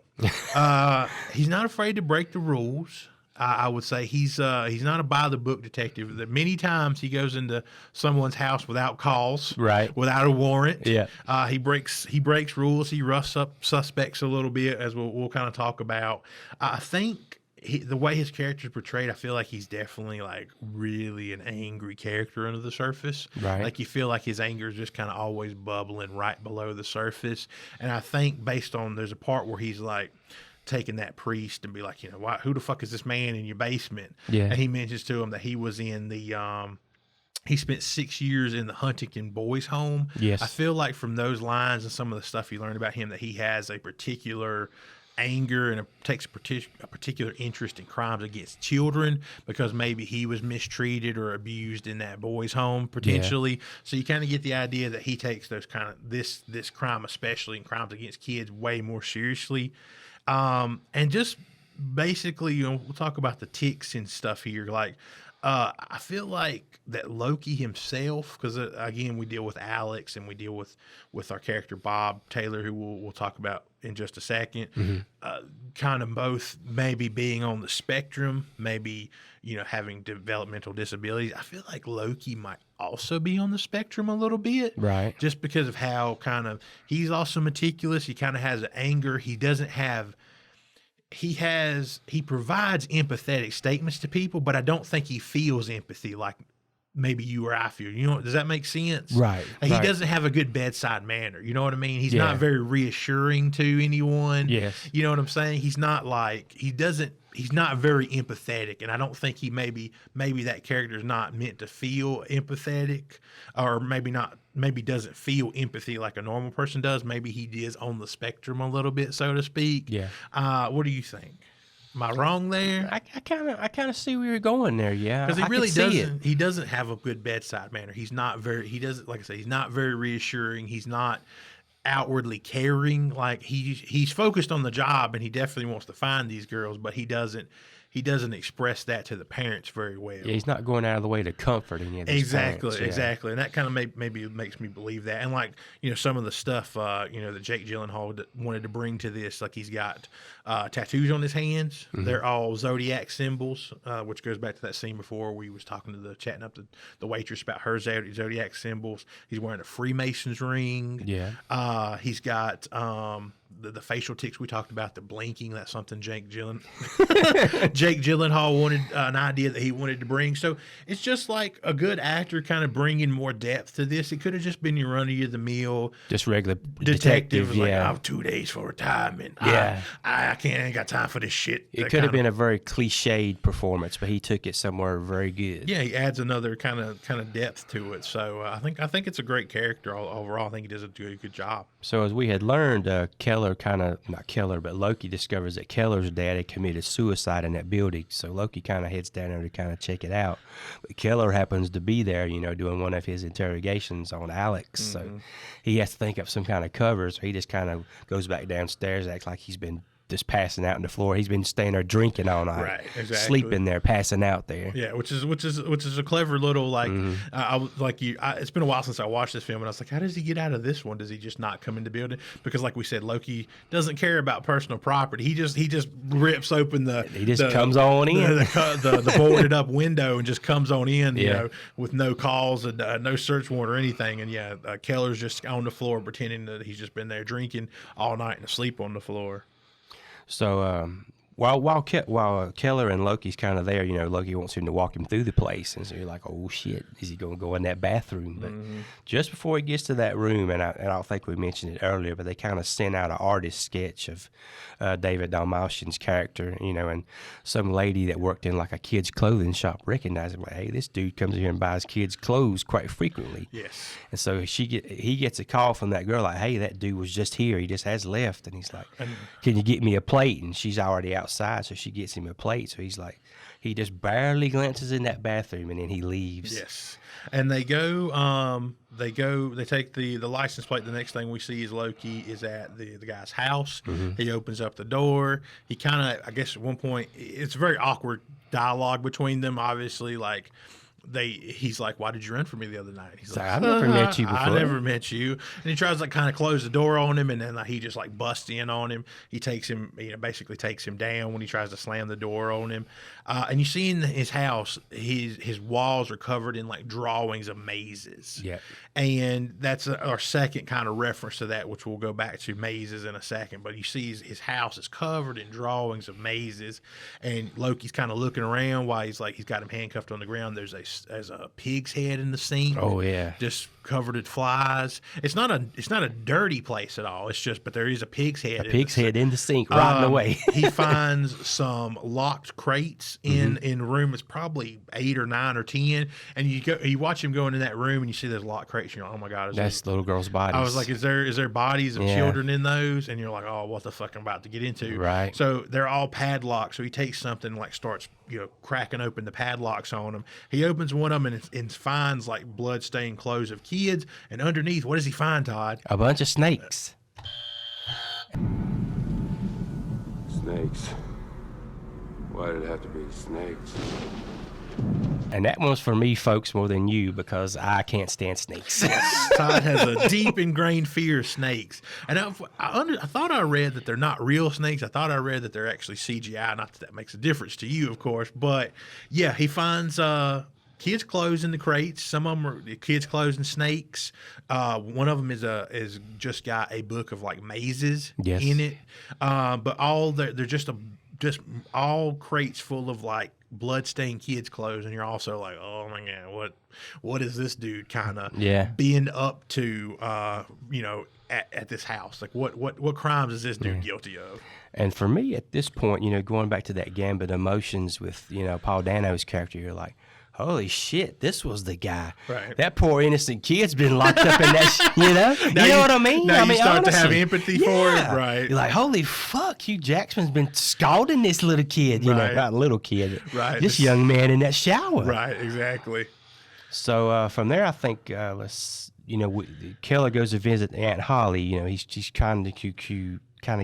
He's not afraid to break the rules. I would say he's not a by the book detective. That many times he goes into someone's house without cause, without a warrant. He breaks rules. He roughs up suspects a little bit, as we'll kind of talk about. I think the way his character is portrayed, I feel like he's definitely like really an angry character under the surface. Like you feel like his anger is just kind of always bubbling right below the surface. And I think based on, there's a part where he's like taking that priest and be like, who the fuck is this man in your basement? And he mentions to him that he was in the he spent 6 years in the Huntington Boys Home. I feel like from those lines and some of the stuff you learned about him, that he has a particular anger and takes a particular interest in crimes against children, because maybe he was mistreated or abused in that boys' home potentially. So you kind of get the idea that he takes those kind of this crime, especially in crimes against kids, way more seriously. And just basically, we'll talk about the ticks and stuff here. Like, I feel like that Loki himself, because again, we deal with Alex and we deal with our character Bob Taylor, who we'll talk about in just a second, kind of both maybe being on the spectrum, maybe, having developmental disabilities. I feel like Loki might also be on the spectrum a little bit. Just because of how kind of, he's also meticulous. He kind of has anger. He doesn't have, he provides empathetic statements to people, but I don't think he feels empathy like maybe you or I feel. You know, does that make sense? Right. Like, he right. doesn't have a good bedside manner. You know what I mean? He's Yeah. not very reassuring to anyone. Yes. You know what I'm saying? He's not like, he's not very empathetic. And I don't think maybe that character is not meant to feel empathetic, or maybe doesn't feel empathy like a normal person does. Maybe he is on the spectrum a little bit, so to speak. Yeah. What do you think? Am I wrong there? I kind of see where you're going there. Yeah. Because he I really can see doesn't. He doesn't have a good bedside manner. He's not very. He doesn't, like I say, he's not very reassuring. He's not outwardly caring. Like he's focused on the job, and he definitely wants to find these girls, but he doesn't express that to the parents very well. Yeah, he's not going out of the way to comfort any of these parents, yeah. Exactly. And that kind of maybe makes me believe that. And like, you know, some of the stuff, you know, that Jake Gyllenhaal wanted to bring to this, like he's got tattoos on his hands. Mm-hmm. They're all zodiac symbols, which goes back to that scene before where he was chatting up the waitress about her zodiac symbols. He's wearing a Freemason's ring. Yeah. He's got the facial tics we talked about, the blinking. That's something Jake Gyllenhaal wanted, an idea that he wanted to bring. So it's just like a good actor kind of bringing more depth to this. It could have just been your run-of-the-mill Just regular detective. yeah. Like, I have 2 days for retirement. Yeah. I ain't got time for this shit. It could have been a very cliched performance, but he took it somewhere very good. Yeah, he adds another kind of depth to it. So I think it's a great character overall. I think he does a good job. So as we had learned, Loki discovers that Keller's dad had committed suicide in that building. So Loki kind of heads down there to kind of check it out. But Keller happens to be there, you know, doing one of his interrogations on Alex. Mm-hmm. So he has to think up some kind of cover. So he just kind of goes back downstairs, acts like he's been just passing out on the floor. He's been staying there drinking all night, right? Exactly. Sleeping there, passing out there. Yeah, which is a clever little like. It's been a while since I watched this film, and I was like, how does he get out of this one? Does he just not come in the building? Because like we said, Loki doesn't care about personal property. He just rips open comes on in the boarded up window and just comes on in, you know, with no calls and no search warrant or anything. And Keller's just on the floor pretending that he's just been there drinking all night and asleep on the floor. So while Keller and Loki's kind of there, you know, Loki wants him to walk him through the place, and so you're like, oh shit, is he going to go in that bathroom? But just before he gets to that room, and I don't think we mentioned it earlier, but they kind of sent out an artist sketch of David Dalmatian's character, you know, and some lady that worked in like a kid's clothing shop recognized him, like, hey, this dude comes here and buys kids' clothes quite frequently. Yes. And so he gets a call from that girl, like, hey, that dude was just here, he just has left, and he's like, can you get me a plate? And she's already outside, so she gets him a plate. So he's like, he just barely glances in that bathroom, and then he leaves. Yes. And they go, they take the license plate. The next thing we see is Loki is at the guy's house. Mm-hmm. He opens up the door. He kind of, I guess at one point, it's very awkward dialogue between them, obviously, like, he's like, why did you run for me the other night? He's like, I've never met you before. I never met you. And he tries to like kind of close the door on him, and then like, he just like busts in on him. He takes him, you know, basically takes him down when he tries to slam the door on him. And you see in his house, his walls are covered in like drawings of mazes. Yeah. And that's our second kind of reference to that, which we'll go back to mazes in a second. But you see his house is covered in drawings of mazes, and Loki's kind of looking around while he's got him handcuffed on the ground. There's a pig's head in the sink. Oh yeah, just covered in flies. It's not a dirty place at all. It's just, but there is a pig's head. In the sink, rotting away. He finds some locked crates in a room. It's probably 8 or 9 or 10, and you watch him go into that room, and you see those locked crates. And you're like, oh my god, that's little girl's bodies. I was like, is there bodies of children in those? And you're like, oh, what the fuck I'm about to get into. Right. So they're all padlocked. So he takes something and like starts, you know, cracking open the padlocks on them. He opens one of them and finds like blood-stained clothes of kids. And underneath, what does he find, Todd? A bunch of snakes. Snakes. Why did it have to be snakes? And that one's for me, folks, more than you, because I can't stand snakes. Todd has a deep ingrained fear of snakes. And I thought I read that they're not real snakes. I thought I read that they're actually CGI. Not that makes a difference to you, of course. But yeah, he finds kids' clothes in the crates. Some of them are kids' clothes and snakes. One of them is just got a book of like mazes in it. But they're just a just all crates full of like bloodstained kids' clothes, and you're also like, oh my god, what is this dude kind of being up to? At this house, like what crimes is this dude guilty of? And for me, at this point, going back to that gambit emotions with Paul Dano's character, you're like, holy shit, this was the guy. Right. That poor innocent kid's been locked up in that, you know what I mean? Now I mean, you start honestly, to have empathy for it, right? You're like, holy fuck, Hugh Jackman's been scalding this little kid, not little kid, right? This young man in that shower. Right, exactly. So from there, I think Keller goes to visit Aunt Holly. He's kind of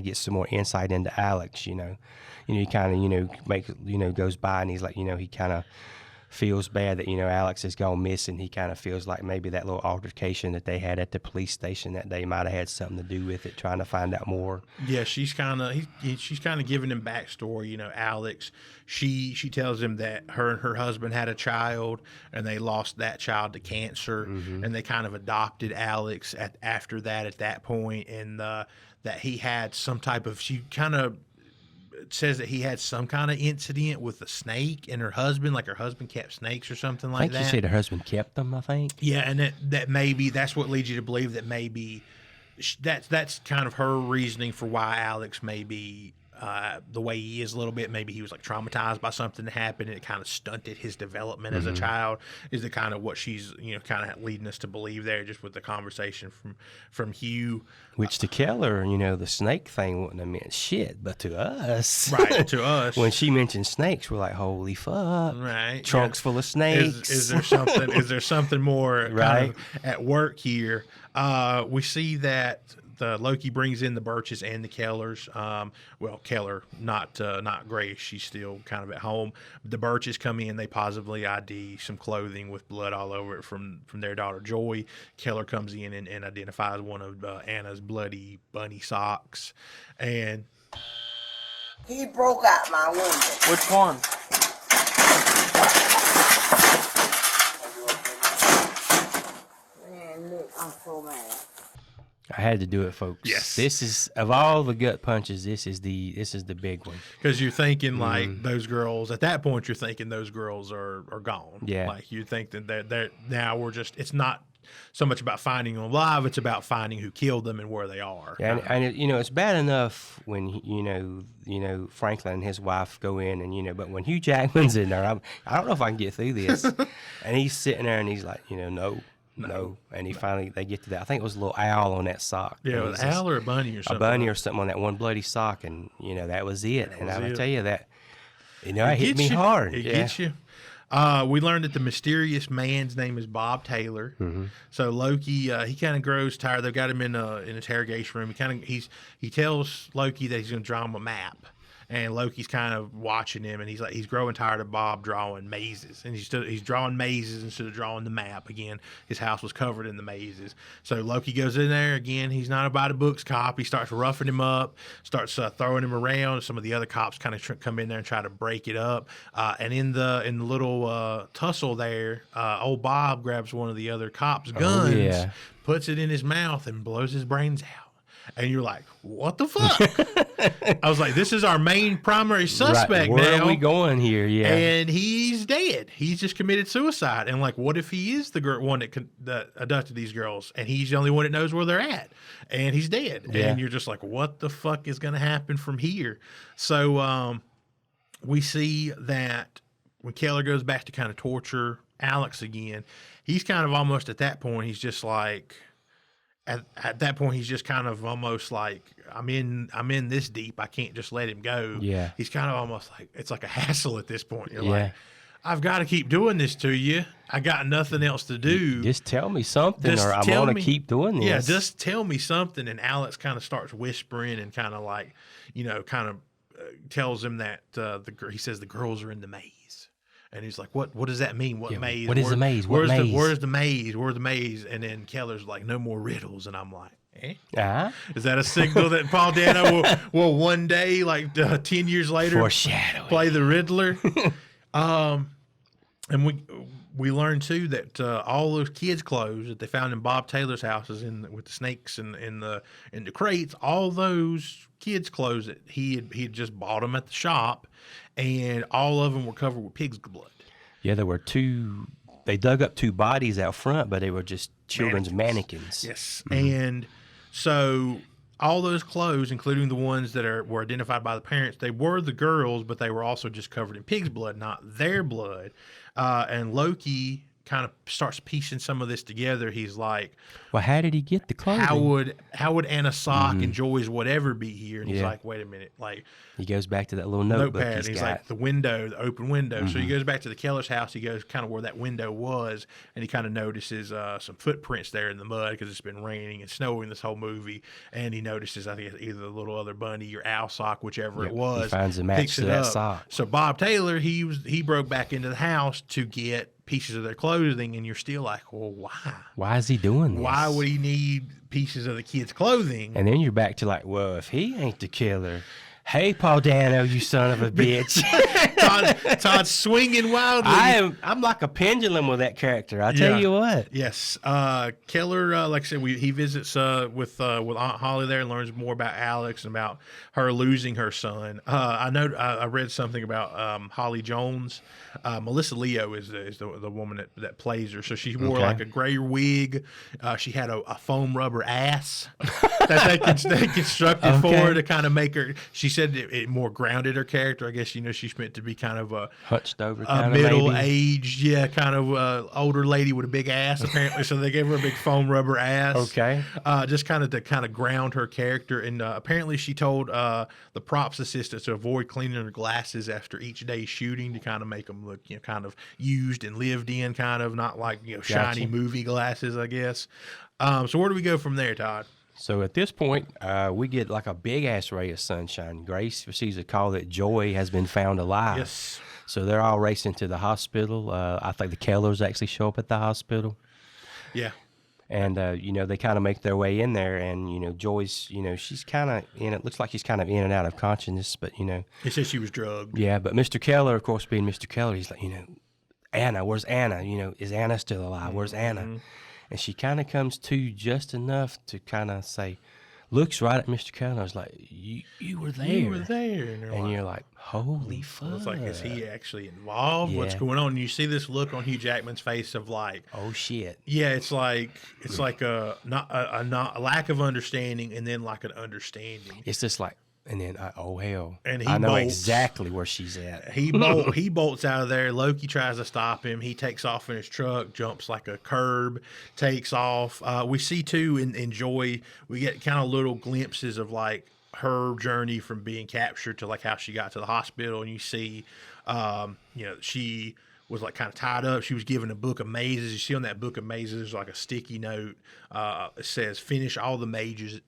gets some more insight into Alex. He kind of goes by and he's like, he kind of feels bad that Alex has gone missing. He kind of feels like maybe that little altercation that they had at the police station that day might have had something to do with it. Trying to find out more. Yeah, she's kind of giving him backstory. Alex, she tells him that her and her husband had a child and they lost that child to cancer, and they kind of adopted Alex after that at that point, and that he had some type of, she kind of says that he had some kind of incident with a snake and her husband, like her husband kept snakes or something like that. I think she said her husband kept them, I think. Yeah, and that maybe that's what leads you to believe that maybe that's kind of her reasoning for why Alex may be the way he is a little bit. Maybe he was like traumatized by something that happened and it kind of stunted his development as a child, is the kind of what she's kind of leading us to believe there, just with the conversation from Hugh. Which to Keller, the snake thing wouldn't have meant shit, but to us, right? To us, when she mentioned snakes, we're like, "Holy fuck!" Right? Trunks full of snakes. Is there something? Is there something more kind of at work here? We see that the Loki brings in the Birches and the Kellers. Well, Keller, not Grace. She's still kind of at home. The Birches come in. They positively ID some clothing with blood all over it from their daughter Joy. Keller comes in and identifies one of Anna's bloody bunny socks. And he broke out my window. Which one? Man, look, I'm so mad. I had to do it, folks. Yes. This is, of all the gut punches, this is the big one. Because you're thinking like those girls at that point. You're thinking those girls are gone. Yeah. Like you think that they're now we're just. It's not so much about finding them alive. It's about finding who killed them and where they are. Yeah, and it's bad enough when Franklin and his wife go in and but when Hugh Jackman's in there, I don't know if I can get through this. And he's sitting there and he's like, no. And they get to that. I think it was a little owl on that sock. Yeah, an owl or a bunny or something. A bunny or something on that one bloody sock, and that was it. And I tell you that, it hit me hard. It gets you. We learned that the mysterious man's name is Bob Taylor. So Loki, he kind of grows tired. They've got him in an interrogation room. He tells Loki that he's going to draw him a map. And Loki's kind of watching him, and he's growing tired of Bob drawing mazes, and he's drawing mazes instead of drawing the map. Again, his house was covered in the mazes. So Loki goes in there again. He's not a by the books cop. He starts roughing him up, starts throwing him around. Some of the other cops kind of come in there and try to break it up. And in the little tussle there, old Bob grabs one of the other cops' guns, puts it in his mouth, and blows his brains out. And you're like, what the fuck? I was like, this is our main primary suspect right. now. Where are we going here? Yeah. And he's dead. He's just committed suicide. And like, what if he is the one that abducted these girls and he's the only one that knows where they're at and he's dead? Yeah. And you're just like, what the fuck is going to happen from here? So we see that when Keller goes back to kind of torture Alex again, he's kind of almost at that point, he's just like, At that point, he's just kind of almost like, I'm in this deep. I can't just let him go. Yeah. He's kind of almost like, it's like a hassle at this point. You're like, I've got to keep doing this to you. I got nothing else to do. Just tell me something, or I'm going to keep doing this. Yeah, just tell me something. And Alex kind of starts whispering and kind of like, tells him that he says the girls are in the maze. And he's like, what does that mean? What maze? What is the maze? Where's the maze? Where's the maze? And then Keller's like, no more riddles. And I'm like, Is that a signal that Paul Dano will one day, like 10 years later, foreshadowing, play the Riddler? And we learned too that all those kids' clothes that they found in Bob Taylor's houses with the snakes and in the crates, all those kids' clothes that he had just bought them at the shop, and all of them were covered with pig's blood. Yeah, there were two. They dug up two bodies out front, but they were just children's mannequins. Yes, and so all those clothes, including the ones that were identified by the parents, they were the girls, but they were also just covered in pig's blood, not their blood. And Loki kind of starts piecing some of this together. He's like, well, how did he get the clothing? How would Anna Sock and Joy's whatever be here? And he's like, wait a minute, like he goes back to that little notepad. He's like the open window. So he goes back to the Keller's house. He goes kind of where that window was, and he kind of notices some footprints there in the mud because it's been raining and snowing this whole movie. And he notices, I think, either the little other bunny or owl sock, whichever it was. He finds a match to that sock. So Bob Taylor, he broke back into the house to get pieces of their clothing, and you're still like, well, why? Why is he doing this? Why would he need pieces of the kids' clothing? And then you're back to like, well, if he ain't the killer, hey, Paul Dano, you son of a bitch. Todd's swinging wildly. I'm like a pendulum with that character. I tell you what. Yes, Keller, like I said, he visits with Aunt Holly there and learns more about Alex and about her losing her son. I know I read something about Holly Jones. Melissa Leo is the woman that plays her. So she wore like a gray wig. She had a foam rubber ass that they constructed for her to kind of make her. She said it more grounded her character. I guess she's meant to be kind of a hunched over, middle-aged, kind of older lady with a big ass apparently. So they gave her a big foam rubber ass. Okay, just kind of to kind of ground her character. And apparently she told the props assistant to avoid cleaning her glasses after each day's shooting to kind of make them look kind of used and lived in, kind of not like shiny movie glasses, I guess. So where do we go from there, Todd? So at this point, we get like a big ass ray of sunshine. Grace receives a call that Joy has been found alive. Yes. So they're all racing to the hospital. I think the Kellers actually show up at the hospital. Yeah. And, they kind of make their way in there. And, Joy's, she's kind of it looks like she's kind of in and out of consciousness. But, He said she was drugged. Yeah. But Mr. Keller, of course, being Mr. Keller, he's like, Anna, where's Anna? Is Anna still alive? Where's Anna? And she kind of comes to just enough to kind of say, looks right at Mr. Keller. I was like, you were there. You were there. And you're like, holy fuck. It's like, is he actually involved? Yeah. What's going on? And you see this look on Hugh Jackman's face of like, oh shit. Yeah, it's like a lack of understanding and then like an understanding. It's just like, and then, oh hell! And I know exactly where she's at. He bolts out of there. Loki tries to stop him. He takes off in his truck, jumps like a curb, takes off. We see too in Joy, we get kind of little glimpses of like her journey from being captured to like how she got to the hospital, and you see, she was like kind of tied up. She was given a book of mazes. You see on that book of mazes, there's like a sticky note. It says, "Finish all the mazes,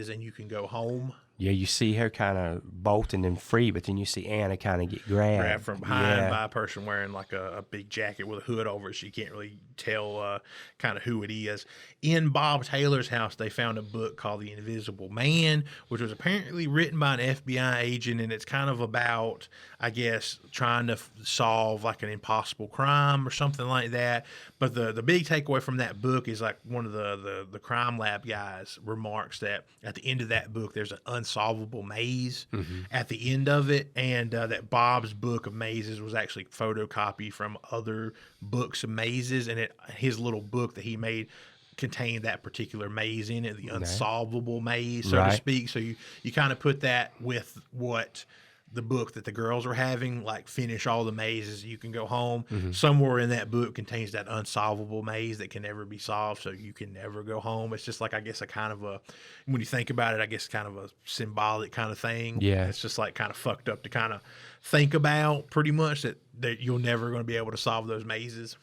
and you can go home." Yeah, you see her kind of bolting and free, but then you see Anna kind of get grabbed from behind by a person wearing like a big jacket with a hood over it. So you can't really tell kind of who it is. In Bob Taylor's house, they found a book called The Invisible Man, which was apparently written by an FBI agent, and it's kind of about, I guess, trying to solve like an impossible crime or something like that. But the big takeaway from that book is like one of the crime lab guys remarks that at the end of that book, there's an unsolvable maze at the end of it, and that Bob's book of mazes was actually photocopied from other books of mazes, and his little book that he made contained that particular maze in it, the unsolvable maze, so to speak. So you kind of put that with what the book that the girls were having, like finish all the mazes, you can go home. Somewhere in that book contains that unsolvable maze that can never be solved, so you can never go home. It's just like, I guess, a kind of a, when you think about it, I guess kind of a symbolic kind of thing. Yeah. It's just like kind of fucked up to kind of think about, pretty much, that you're never going to be able to solve those mazes.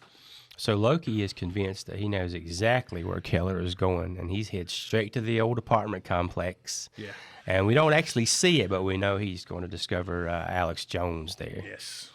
So Loki is convinced that he knows exactly where Keller is going, and he's headed straight to the old apartment complex. Yeah. And we don't actually see it, but we know he's going to discover Alex Jones there. Yes.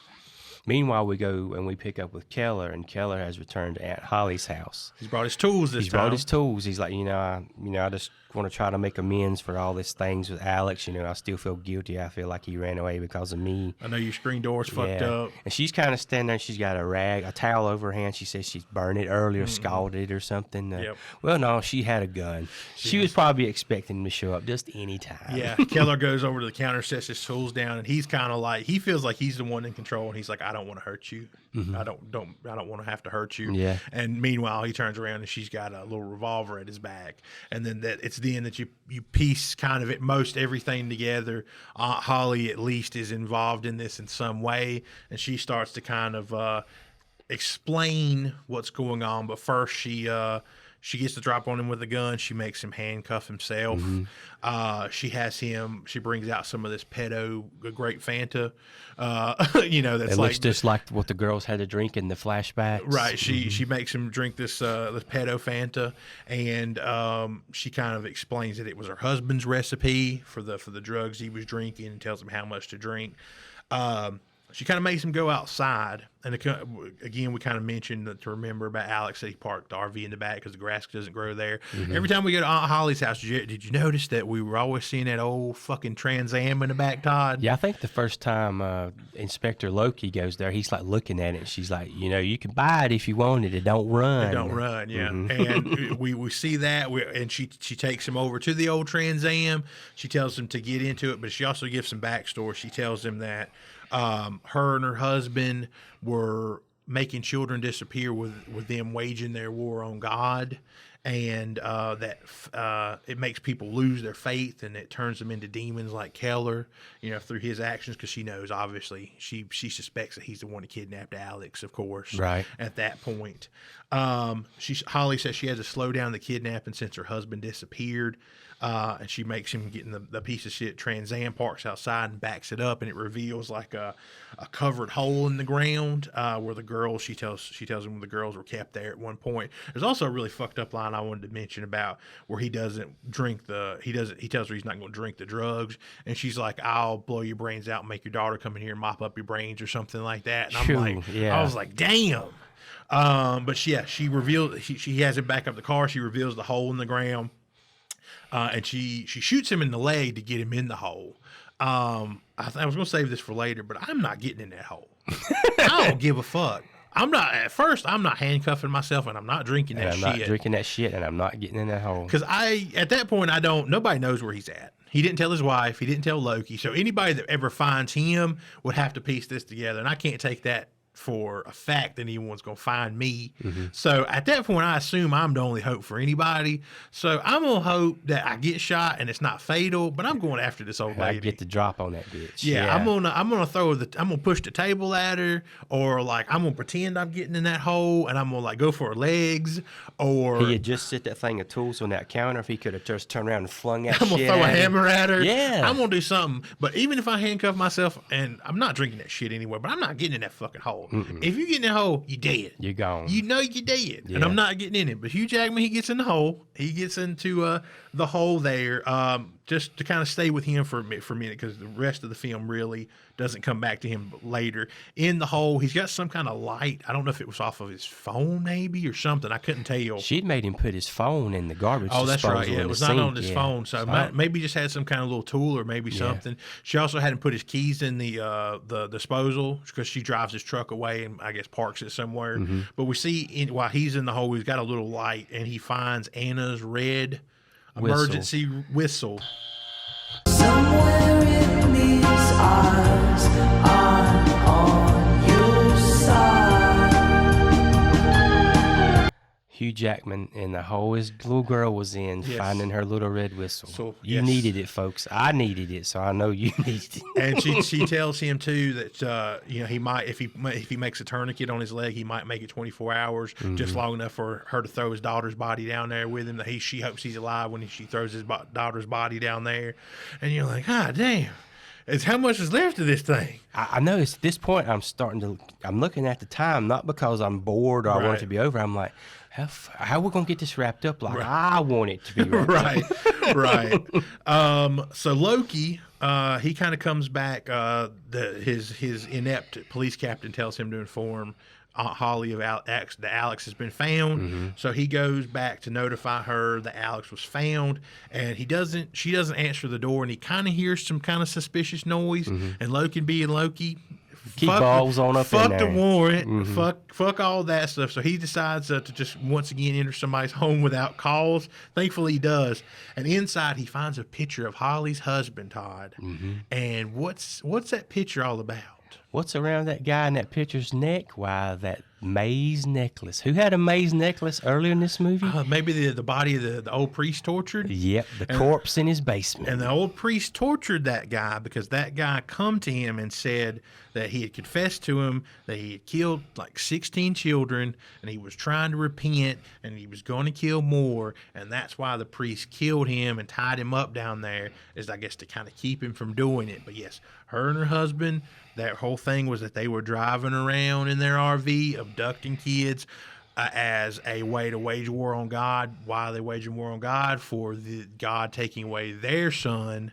Meanwhile, we go and we pick up with Keller, and Keller has returned to Aunt Holly's house. He's brought his tools this time. He's brought his tools. He's like, I just want to try to make amends for all these things with Alex. You know, I still feel guilty. I feel like he ran away because of me. I know your screen door's fucked up. And she's kind of standing there. She's got a towel over her hand. She says she's burned it earlier, scalded it or something. Well, no, she had a gun. She was probably expecting him to show up just any time. Yeah, Keller goes over to the counter, sets his tools down, and he's kind of like, he feels like he's the one in control, and he's like, I don't want to hurt you. I don't want to have to hurt you. Yeah. And meanwhile, he turns around and she's got a little revolver at his back, and then it's then that you piece kind of most everything together. Aunt Holly at least is involved in this in some way, and she starts to kind of explain what's going on. But first, she gets to drop on him with a gun. She makes him handcuff himself. She brings out some of this grape Fanta. That's it looks just like what the girls had to drink in the flashbacks. Right. She makes him drink this pedo Fanta, and she kind of explains that it was her husband's recipe for the drugs he was drinking, and tells him how much to drink. She kind of makes him go outside. And again, we kind of mentioned to remember about Alex that he parked the RV in the back because the grass doesn't grow there. Every time we go to Aunt Holly's house, did you notice that we were always seeing that old fucking Trans Am in the back, Todd? Yeah, I think the first time Inspector Loki goes there, he's like looking at it. And she's like, you can buy it if you want it. It don't run. It don't run, yeah. And we see that, and she takes him over to the old Trans Am. She tells him to get into it, but she also gives some backstory. She tells him that her and her husband were making children disappear with them waging their war on God, and that it makes people lose their faith, and it turns them into demons like Keller, through his actions, because she knows, obviously, she suspects that he's the one who kidnapped Alex, of course, right at that point. Holly says she has to slow down the kidnapping since her husband disappeared. And she makes him get in the piece of shit Trans Am, parks outside and backs it up, and it reveals like a covered hole in the ground where the girls, she tells him the girls were kept there at one point. There's also a really fucked up line I wanted to mention about where he tells her he's not going to drink the drugs, and she's like, I'll blow your brains out and make your daughter come in here and mop up your brains or something like that. And I'm like, I was like, damn. But she reveals, she has him back up the car. She reveals the hole in the ground. And she shoots him in the leg to get him in the hole. I was going to save this for later, but I'm not getting in that hole. I don't give a fuck. I'm not handcuffing myself, and I'm not drinking that shit. I'm not drinking that shit, and I'm not getting in that hole. Because at that point, nobody knows where he's at. He didn't tell his wife. He didn't tell Loki. So anybody that ever finds him would have to piece this together. And I can't take that for a fact that anyone's going to find me. So at that point, I assume I'm the only hope for anybody. So I'm going to hope that I get shot and it's not fatal, but I'm going after this old lady. I get the drop on that bitch. Yeah. I'm going to push the table at her, or like I'm going to pretend I'm getting in that hole, and I'm going to like go for her legs, or he had just set that thing of tools on that counter. If he could have just turned around and flung that I'm shit going to throw a hammer at her. Yeah. I'm going to do something. But even if I handcuff myself, and I'm not drinking that shit anyway, but I'm not getting in that fucking hole. If you get in that hole, you're dead. You're gone. You know you're dead. Yeah. And I'm not getting in it. But Hugh Jackman, he gets in the hole. He gets into the hole there, just to kind of stay with him for a minute, because the rest of the film really doesn't come back to him later. In the hole, he's got some kind of light. I don't know if it was off of his phone maybe or something. I couldn't tell. She'd made him put his phone in the garbage disposal. Oh, that's right. Yeah, it was not on his phone. So maybe just had some kind of little tool or maybe something. She also had him put his keys in the disposal, because she drives his truck away and I guess parks it somewhere. But we see while he's in the hole, he's got a little light, and he finds Anna's red emergency whistle. Somewhere in these eyes, I'm on your side. Hugh Jackman in the hole his little girl was in, finding her little red whistle. So, you needed it, folks. I needed it, so I know you needed it. And she tells him too that he might, if he makes a tourniquet on his leg, he might make it 24 hours, just long enough for her to throw his daughter's body down there with him. That she hopes he's alive when she throws his daughter's body down there. And you're like, damn. It's how much is left of this thing. I know it's at this point I'm looking at the time, not because I'm bored or I want it to be over. I'm like, how are we going to get this wrapped up like I want it to be wrapped up? Right. So Loki, he kind of comes back. His inept police captain tells him to inform Aunt Holly of Alex that Alex has been found. So he goes back to notify her that Alex was found, and she doesn't answer the door, and he kind of hears some kind of suspicious noise, and Loki being Loki, Keep balls on up in fuck there. the warrant, fuck all that stuff. So he decides to just once again enter somebody's home without cause. Thankfully he does, and inside he finds a picture of Holly's husband, Todd. And what's that picture all about? What's around that guy in that picture's neck? Why, that maze necklace. Who had a maze necklace earlier in this movie? Maybe the body of the old priest tortured? Yep, the corpse in his basement. And the old priest tortured that guy because that guy come to him and said that he had confessed to him that he had killed like 16 children, and he was trying to repent, and he was going to kill more, and that's why the priest killed him and tied him up down there, is I guess to kind of keep him from doing it. But yes, her and her husband, that whole thing was that they were driving around in their RV, abducting kids as a way to wage war on God. Why are they waging war on God? For the God taking away their son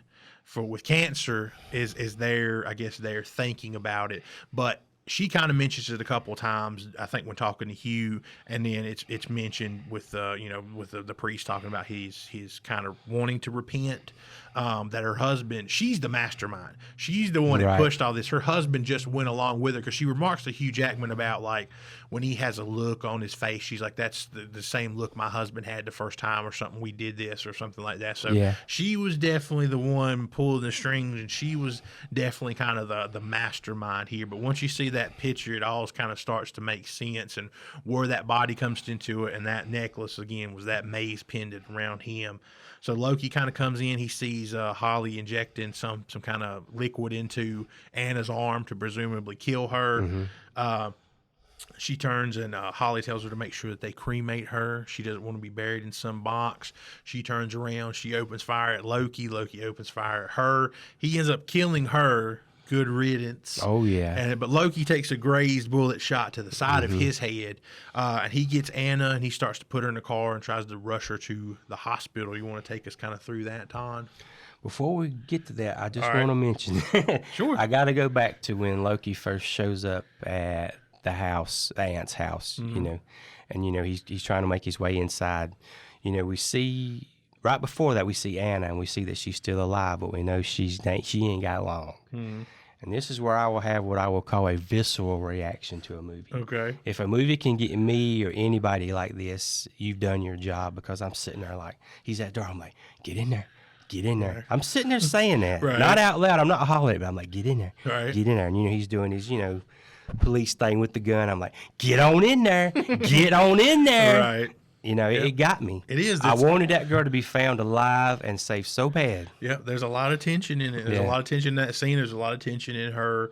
with cancer is their, I guess, their thinking about it. But she kind of mentions it a couple of times, I think, when talking to Hugh, and then it's mentioned with the priest talking about he's kind of wanting to repent. That her husband, she's the mastermind. She's the one that pushed all this. Her husband just went along with her because she remarks to Hugh Jackman about like when he has a look on his face, she's like, that's the same look my husband had the first time or something we did this or something like that. So she was definitely the one pulling the strings, and she was definitely kind of the mastermind here. But once you see that picture, it all kind of starts to make sense, and where that body comes into it, and that necklace again was that maze pendant around him. So Loki kind of comes in. He sees Holly injecting some kind of liquid into Anna's arm to presumably kill her. She turns, and Holly tells her to make sure that they cremate her. She doesn't want to be buried in some box. She turns around. She opens fire at Loki. Loki opens fire at her. He ends up killing her. Good riddance. Oh, yeah. But Loki takes a grazed bullet shot to the side of his head, and he gets Anna, and he starts to put her in the car and tries to rush her to the hospital. You want to take us kind of through that, Todd? Before we get to that, I just want to mention, Sure. I got to go back to when Loki first shows up at the house, the aunt's house, you know, and, you know, he's trying to make his way inside. You know, we see... Right before that, we see Anna, and we see that she's still alive, but we know she ain't got long. And this is where I will have what I will call a visceral reaction to a movie. Okay. If a movie can get me or anybody like this, you've done your job, because I'm sitting there like, he's at the door. I'm like, get in there. Get in there. I'm sitting there saying that. Not out loud. I'm not hollering, but I'm like, get in there. Get in there. And, you know, he's doing his, you know, police thing with the gun. I'm like, get on in there. Get on in there. Right. You know, it got me. It is. I wanted that girl to be found alive and safe so bad. Yeah, there's a lot of tension in it. There's a lot of tension in that scene. There's a lot of tension in her.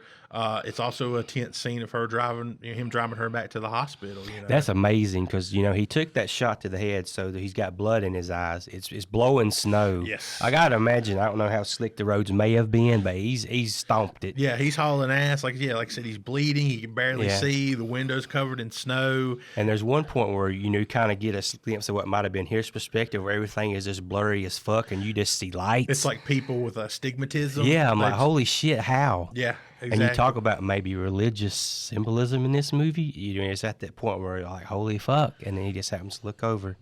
It's also a tense scene of her driving her back to the hospital. You know? That's amazing because, you know, he took that shot to the head so that he's got blood in his eyes. It's blowing snow. Yes. I got to imagine, I don't know how slick the roads may have been, but he's stomped it. Yeah, he's hauling ass. Like I said, he's bleeding. He can barely see. The window's covered in snow. And there's one point where, you know, you kind of get a glimpse of what might have been his perspective, where everything is just blurry as fuck and you just see lights. It's like people with astigmatism. Yeah, I'm like, holy shit, how? Yeah, exactly. And you talk about maybe religious symbolism in this movie. You know, it's at that point where you're like, holy fuck. And then he just happens to look over.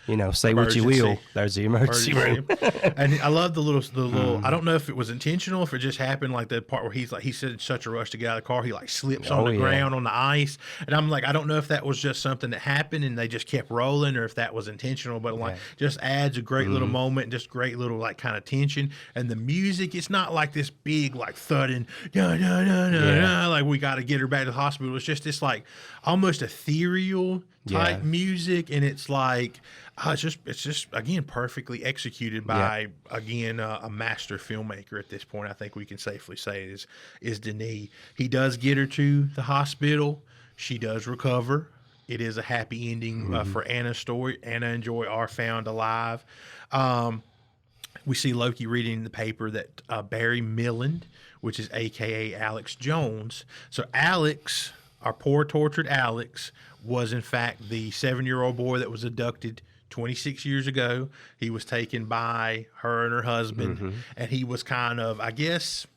You know, say Emergency. what you will. There's the emergency room. And I love the little. I don't know if it was intentional, if it just happened, like the part where he said in such a rush to get out of the car, he like slips on the ground on the ice, and I'm like, I don't know if that was just something that happened and they just kept rolling, or if that was intentional, but like just adds a great little moment, and just great little like kind of tension. And the music, it's not like this big like thudding, like we got to get her back to the hospital. It's just this like almost ethereal type music, and it's like. It's just again perfectly executed by a master filmmaker at this point. I think we can safely say is Denis. He does get her to the hospital. She does recover. It is a happy ending for Anna's story. Anna and Joy are found alive. We see Loki reading in the paper that Barry Milland, which is AKA Alex Jones. So Alex, our poor tortured Alex, was in fact the 7-year-old boy that was abducted 26 years ago. He was taken by her and her husband, and he was kind of, I guess,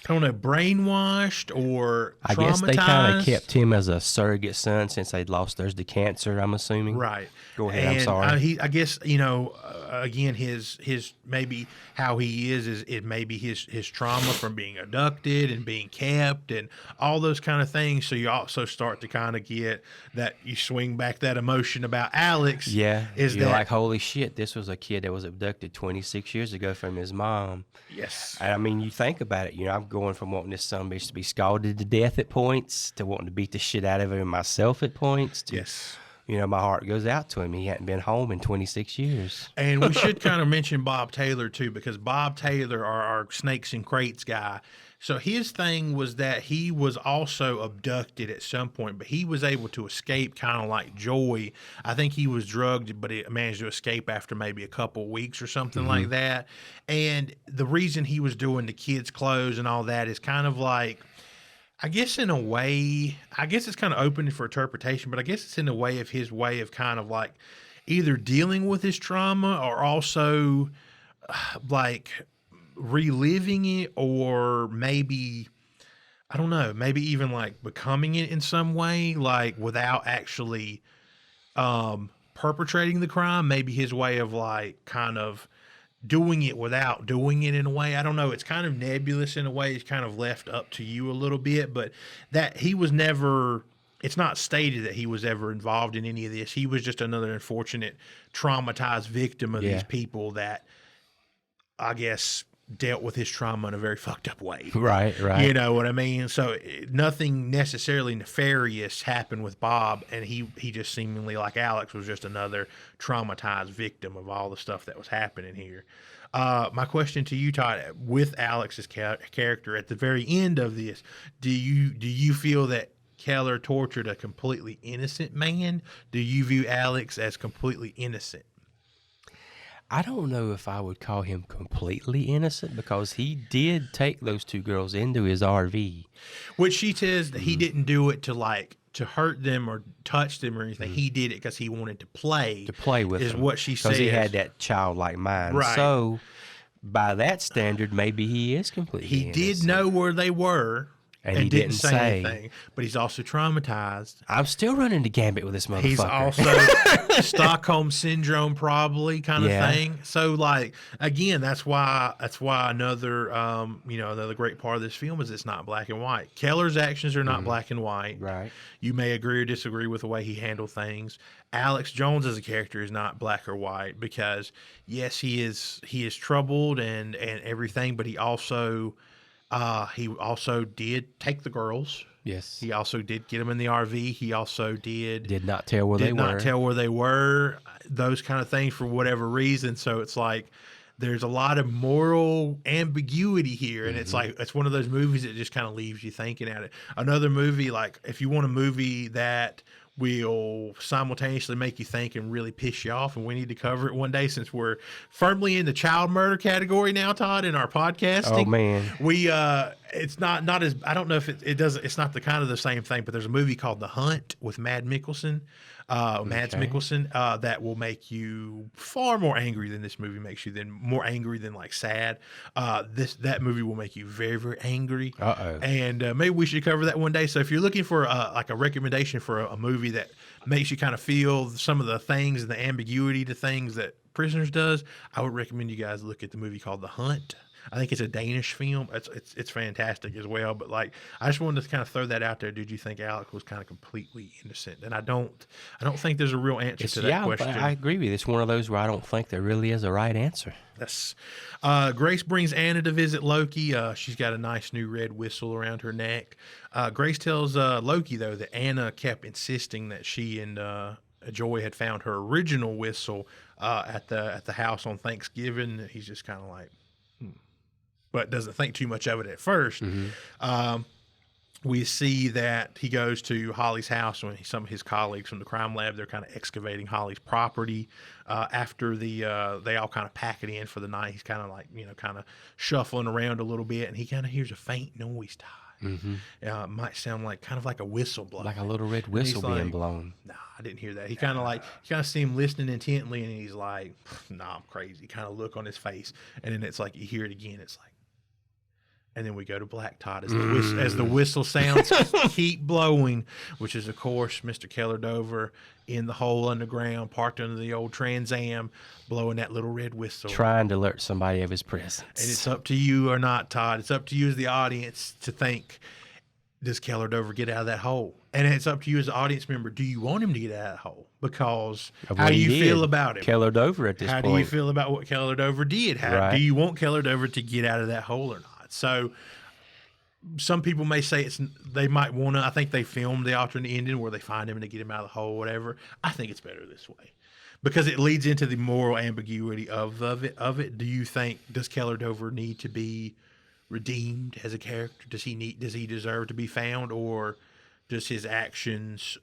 I don't know, brainwashed or I traumatized. guess they kind of kept him as a surrogate son since they'd lost theirs to cancer, I'm assuming. Right. Go ahead, And I'm sorry. I guess, again, his maybe how he is it maybe his trauma from being abducted and being kept and all those kind of things. So you also start to kind of get that you swing back that emotion about Alex. Yeah. Is you're that like, holy shit, this was a kid that was abducted 26 years ago from his mom. Yes. And I mean, you think about it, I'm going from wanting this son bitch to be scalded to death at points to wanting to beat the shit out of him myself at points. To, Yes. My heart goes out to him. He hadn't been home in 26 years. And we should kind of mention Bob Taylor too, because Bob Taylor, our snakes and crates guy. So his thing was that he was also abducted at some point, but he was able to escape kind of like Joy. I think he was drugged, but he managed to escape after maybe a couple weeks or something like that. And the reason he was doing the kids' clothes and all that is kind of like, I guess in a way, I guess it's kind of open for interpretation, but I guess it's in a way of his way of kind of like either dealing with his trauma or also like reliving it, or maybe, I don't know, maybe even like becoming it in some way, like without actually perpetrating the crime. Maybe his way of like kind of doing it without doing it in a way. I don't know. It's kind of nebulous in a way. It's kind of left up to you a little bit, but that he was never, it's not stated that he was ever involved in any of this. He was just another unfortunate, traumatized victim of these people that I guess dealt with his trauma in a very fucked up way. Right. You know what I mean? So nothing necessarily nefarious happened with Bob, and he just seemingly, like Alex, was just another traumatized victim of all the stuff that was happening here. My question to you, Todd, with Alex's character at the very end of this, do you feel that Keller tortured a completely innocent man? Do you view Alex as completely innocent? I don't know if I would call him completely innocent, because he did take those two girls into his RV. Which she says that he didn't do it to hurt them or touch them or anything. He did it because he wanted to play. To play with them. Is what she says. Because he had that childlike mind. Right. So, by that standard, maybe he is completely innocent. He did know where they were. And he didn't say anything, but he's also traumatized. I'm still running the gambit with this motherfucker. He's also Stockholm syndrome, probably kind of thing. So, like, again, that's why another another great part of this film is it's not black and white. Keller's actions are not black and white. Right. You may agree or disagree with the way he handled things. Alex Jones as a character is not black or white, because yes, he is troubled and everything, but he also did take the girls. Yes. He also did get them in the RV. He also did not tell where they were. Those kind of things for whatever reason. So it's like there's a lot of moral ambiguity here, and it's like it's one of those movies that just kind of leaves you thinking at it. Another movie, like if you want a movie that will simultaneously make you think and really piss you off, and we need to cover it one day since we're firmly in the child murder category now, Todd, in our podcasting. Oh man, we it's not as, I don't know if it does, it's not the kind of the same thing, but there's a movie called The Hunt with Mads Mikkelsen that will make you far more angry than this movie makes you, more angry than like sad. That movie will make you very, very angry. And maybe we should cover that one day. So if you're looking for like a recommendation for a movie that makes you kind of feel some of the things and the ambiguity to things that Prisoners does, I would recommend you guys look at the movie called The Hunt. I think it's a Danish film. It's fantastic as well. But like, I just wanted to kind of throw that out there. Did you think Alec was kind of completely innocent? And I don't think there's a real answer to that question. I agree with you. It's one of those where I don't think there really is a right answer. Yes. Grace brings Anna to visit Loki. She's got a nice new red whistle around her neck. Grace tells Loki though that Anna kept insisting that she and Joy had found her original whistle at the house on Thanksgiving. He's just kind of like, but doesn't think too much of it at first. We see that he goes to Holly's house when some of his colleagues from the crime lab, they're kind of excavating Holly's property. After they all kind of pack it in for the night, he's kind of like, kind of shuffling around a little bit, and he kind of hears a faint noise, Todd. It might sound like kind of like a whistle blowing. Like a little red whistle being blown. Nah, I didn't hear that. He kind of see him listening intently, and he's like, nah, I'm crazy. Kind of look on his face. And then it's like, you hear it again. It's like, And then we go to black, Todd, as the whistle sounds keep blowing, which is, of course, Mr. Keller Dover in the hole underground, parked under the old Trans Am, blowing that little red whistle. Trying to alert somebody of his presence. And it's up to you or not, Todd. It's up to you as the audience to think, does Keller Dover get out of that hole? And it's up to you as an audience member. Do you want him to get out of that hole? Because how do you feel about him? Keller Dover at this point. How do you feel about what Keller Dover did? Do you want Keller Dover to get out of that hole or not? So some people may say they might want to. I think they filmed the alternate ending where they find him and they get him out of the hole, whatever. I think it's better this way because it leads into the moral ambiguity of it. Do you think, does Keller Dover need to be redeemed as a character? Does he deserve to be found, or does his actions,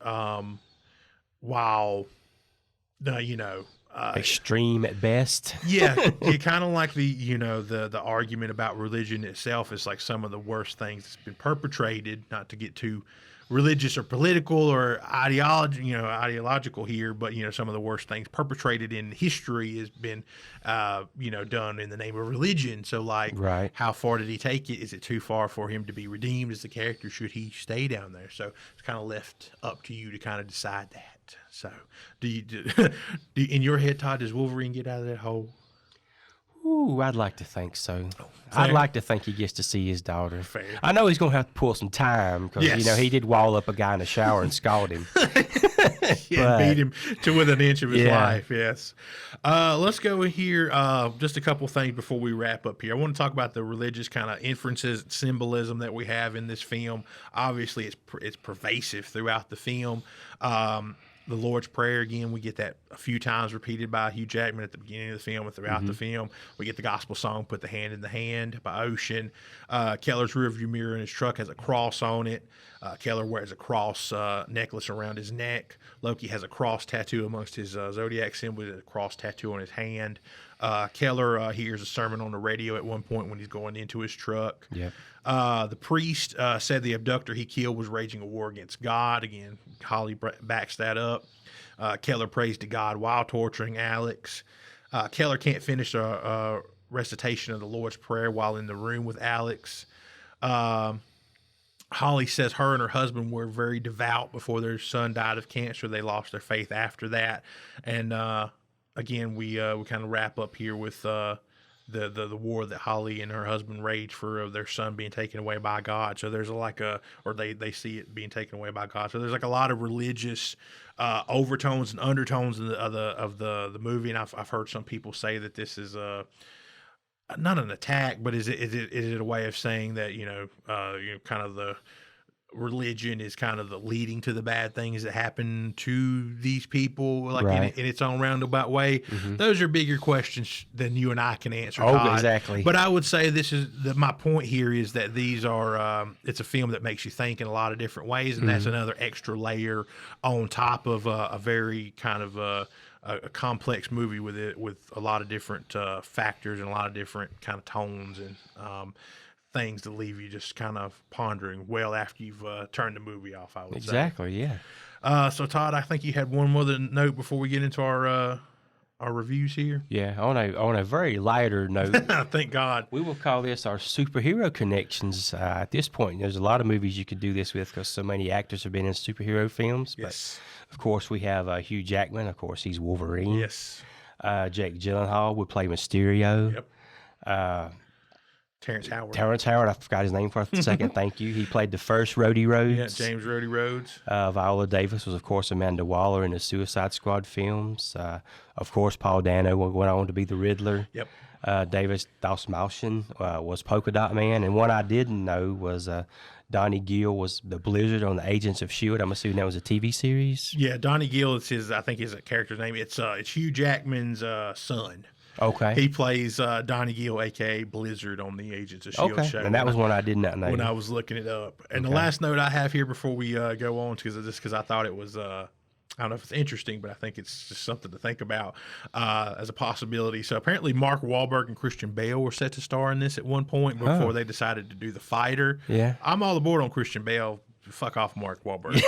extreme at best? Yeah, kind of like the argument about religion itself is like some of the worst things that's been perpetrated. Not to get too religious or political or ideological here, but some of the worst things perpetrated in history has been done in the name of religion. So how far did he take it? Is it too far for him to be redeemed as the character? Should he stay down there? So it's kind of left up to you to kind of decide that. So do you in your head, Todd, does Wolverine get out of that hole? Ooh, I'd like to think so. Fair. I'd like to think he gets to see his daughter. Fair. I know he's going to have to pull some time because, he did wall up a guy in the shower and scald him. Beat him to within an inch of his life, yes. Let's go here. Just a couple things before we wrap up here. I want to talk about the religious kind of inferences and symbolism that we have in this film. Obviously, it's pervasive throughout the film. The Lord's Prayer, again, we get that a few times repeated by Hugh Jackman at the beginning of the film and throughout the film. We get the gospel song, Put the Hand in the Hand by Ocean. Keller's rearview mirror in his truck has a cross on it. Keller wears a cross necklace around his neck. Loki has a cross tattoo amongst his zodiac symbol, a cross tattoo on his hand. Keller hears a sermon on the radio at one point when he's going into his truck. Yep. The priest said the abductor he killed was raging a war against God. Again, Holly backs that up. Keller prays to God while torturing Alex. Keller can't finish a recitation of the Lord's Prayer while in the room with Alex. Holly says her and her husband were very devout before their son died of cancer. They lost their faith after that. And again, we kind of wrap up here with the war that Holly and her husband rage for their son being taken away by God. So there's they see it being taken away by God. So there's like a lot of religious overtones and undertones of the movie. And I've heard some people say that this is not an attack, but is it a way of saying that kind of the religion is kind of the leading to the bad things that happen to these people, like in its own roundabout way? Mm-hmm. Those are bigger questions than you and I can answer. Todd. Exactly. But I would say my point here is that these are it's a film that makes you think in a lot of different ways, and that's another extra layer on top of a very kind of a complex movie with a lot of different factors and a lot of different kind of tones and things that leave you just kind of pondering well after you've turned the movie off, I would say. Exactly, yeah. So, Todd, I think you had one more note before we get into our reviews here. Yeah, on a very lighter note. Thank God. We will call this our superhero connections. At this point, there's a lot of movies you could do this with because so many actors have been in superhero films. Yes. But, of course, we have Hugh Jackman. Of course, he's Wolverine. Yes. Jake Gyllenhaal would play Mysterio. Yep. Terrence Howard, I forgot his name for a second. Thank you. He played the first Rhodey Rhodes. Yeah, James Rhodey Rhodes. Viola Davis was, of course, Amanda Waller in the Suicide Squad films. Of course, Paul Dano went on to be the Riddler. Yep. Davis Dastmalchian was Polka Dot Man. And one I didn't know was Donnie Gill was the Blizzard on the Agents of S.H.I.E.L.D. I'm assuming that was a TV series. Yeah, Donnie Gill is I think his character's name. It's Hugh Jackman's son. Okay. He plays Donnie Gill, a.k.a. Blizzard, on the Agents of S.H.I.E.L.D. show. And that was one I did not know. When I was looking it up. And the last note I have here before we go on, because I thought it was, I don't know if it's interesting, but I think it's just something to think about as a possibility. So apparently Mark Wahlberg and Christian Bale were set to star in this at one point before they decided to do The Fighter. Yeah. I'm all aboard on Christian Bale. Fuck off Mark Wahlberg.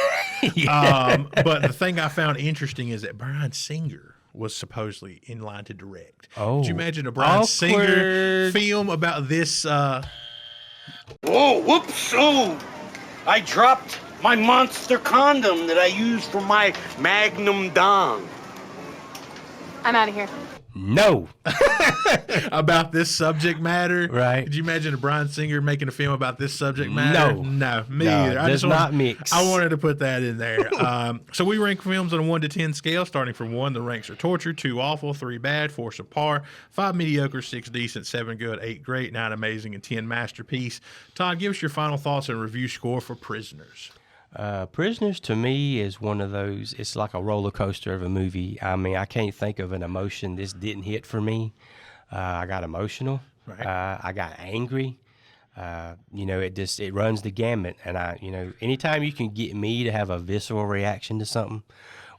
But the thing I found interesting is that Bryan Singer was supposedly in line to direct. Oh, could you imagine a Bryan Singer film about this Oh, whoops! Oh, I dropped my monster condom that I used for my Magnum Dong. I'm out of here. No. About this subject matter. Right. Could you imagine a Bryan Singer making a film about this subject matter? No, me either. Does not mix. I wanted to put that in there. So we rank films on a 1 to 10 scale, starting from 1. The ranks are torture, 2 awful, 3 bad, 4 subpar, 5 mediocre, 6 decent, 7 good, 8 great, 9 amazing, and 10 masterpiece. Todd, give us your final thoughts and review score for Prisoners. Prisoners to me is one of those, it's like a roller coaster of a movie. I mean, I can't think of an emotion this didn't hit for me. I got emotional. Right. I got angry. It runs the gamut. And anytime you can get me to have a visceral reaction to something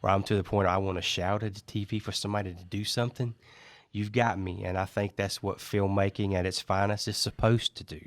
where I'm to the point where I want to shout at the TV for somebody to do something, you've got me. And I think that's what filmmaking at its finest is supposed to do.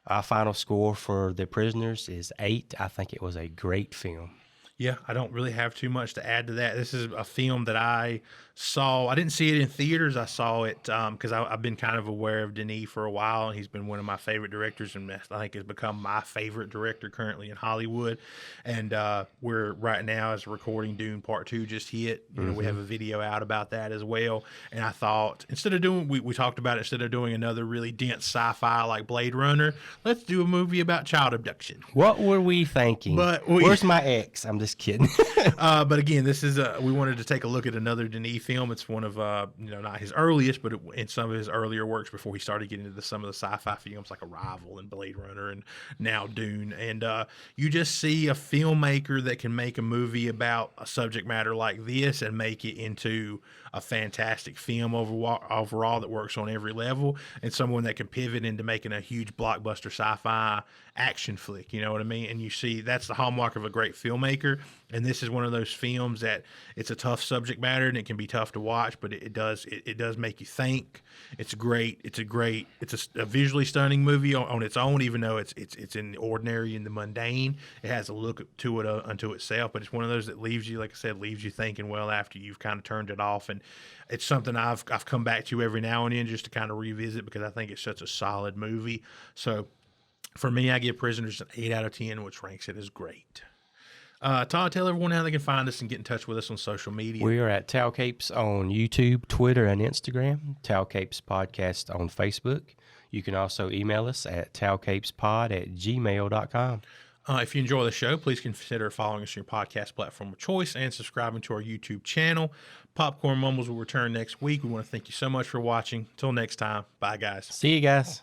Our final score for The Prisoners is 8. I think it was a great film. Yeah, I don't really have too much to add to that. This is a film that I saw. I didn't see it in theaters. I saw it because I've been kind of aware of Denis for a while, and he's been one of my favorite directors, and I think has become my favorite director currently in Hollywood. And we're right now, as recording, Dune Part 2 just hit. We have a video out about that as well. And I thought, instead of doing, we talked about it, instead of doing another really dense sci-fi like Blade Runner, let's do a movie about child abduction. What were we thinking? Where's my ex? I'm just kidding. But again, this is we wanted to take a look at another Denis film. It's one of not his earliest, but in some of his earlier works before he started getting into some of the sci-fi films like Arrival and Blade Runner and now Dune. And you just see a filmmaker that can make a movie about a subject matter like this and make it into a fantastic film overall that works on every level, and someone that can pivot into making a huge blockbuster sci-fi action flick. You know what I mean? And you see that's the hallmark of a great filmmaker. And this is one of those films that it's a tough subject matter and it can be tough to watch, but it does make you think. It's great. It's a visually stunning movie on its own, even though it's in the ordinary and the mundane. It has a look to it unto itself, but it's one of those that leaves you, like I said, leaves you thinking well after you've kind of turned it off. And it's something I've come back to every now and then just to kind of revisit because I think it's such a solid movie. So for me, I give Prisoners an 8 out of 10, which ranks it as great. Todd, tell everyone how they can find us and get in touch with us on social media. We are at Towel Capes on YouTube, Twitter, and Instagram. Towel Capes Podcast on Facebook. You can also email us at towelcapespod@gmail.com. If you enjoy the show, please consider following us on your podcast platform of choice and subscribing to our YouTube channel. Popcorn Mumbles will return next week. We want to thank you so much for watching. Until next time, bye, guys. See you guys.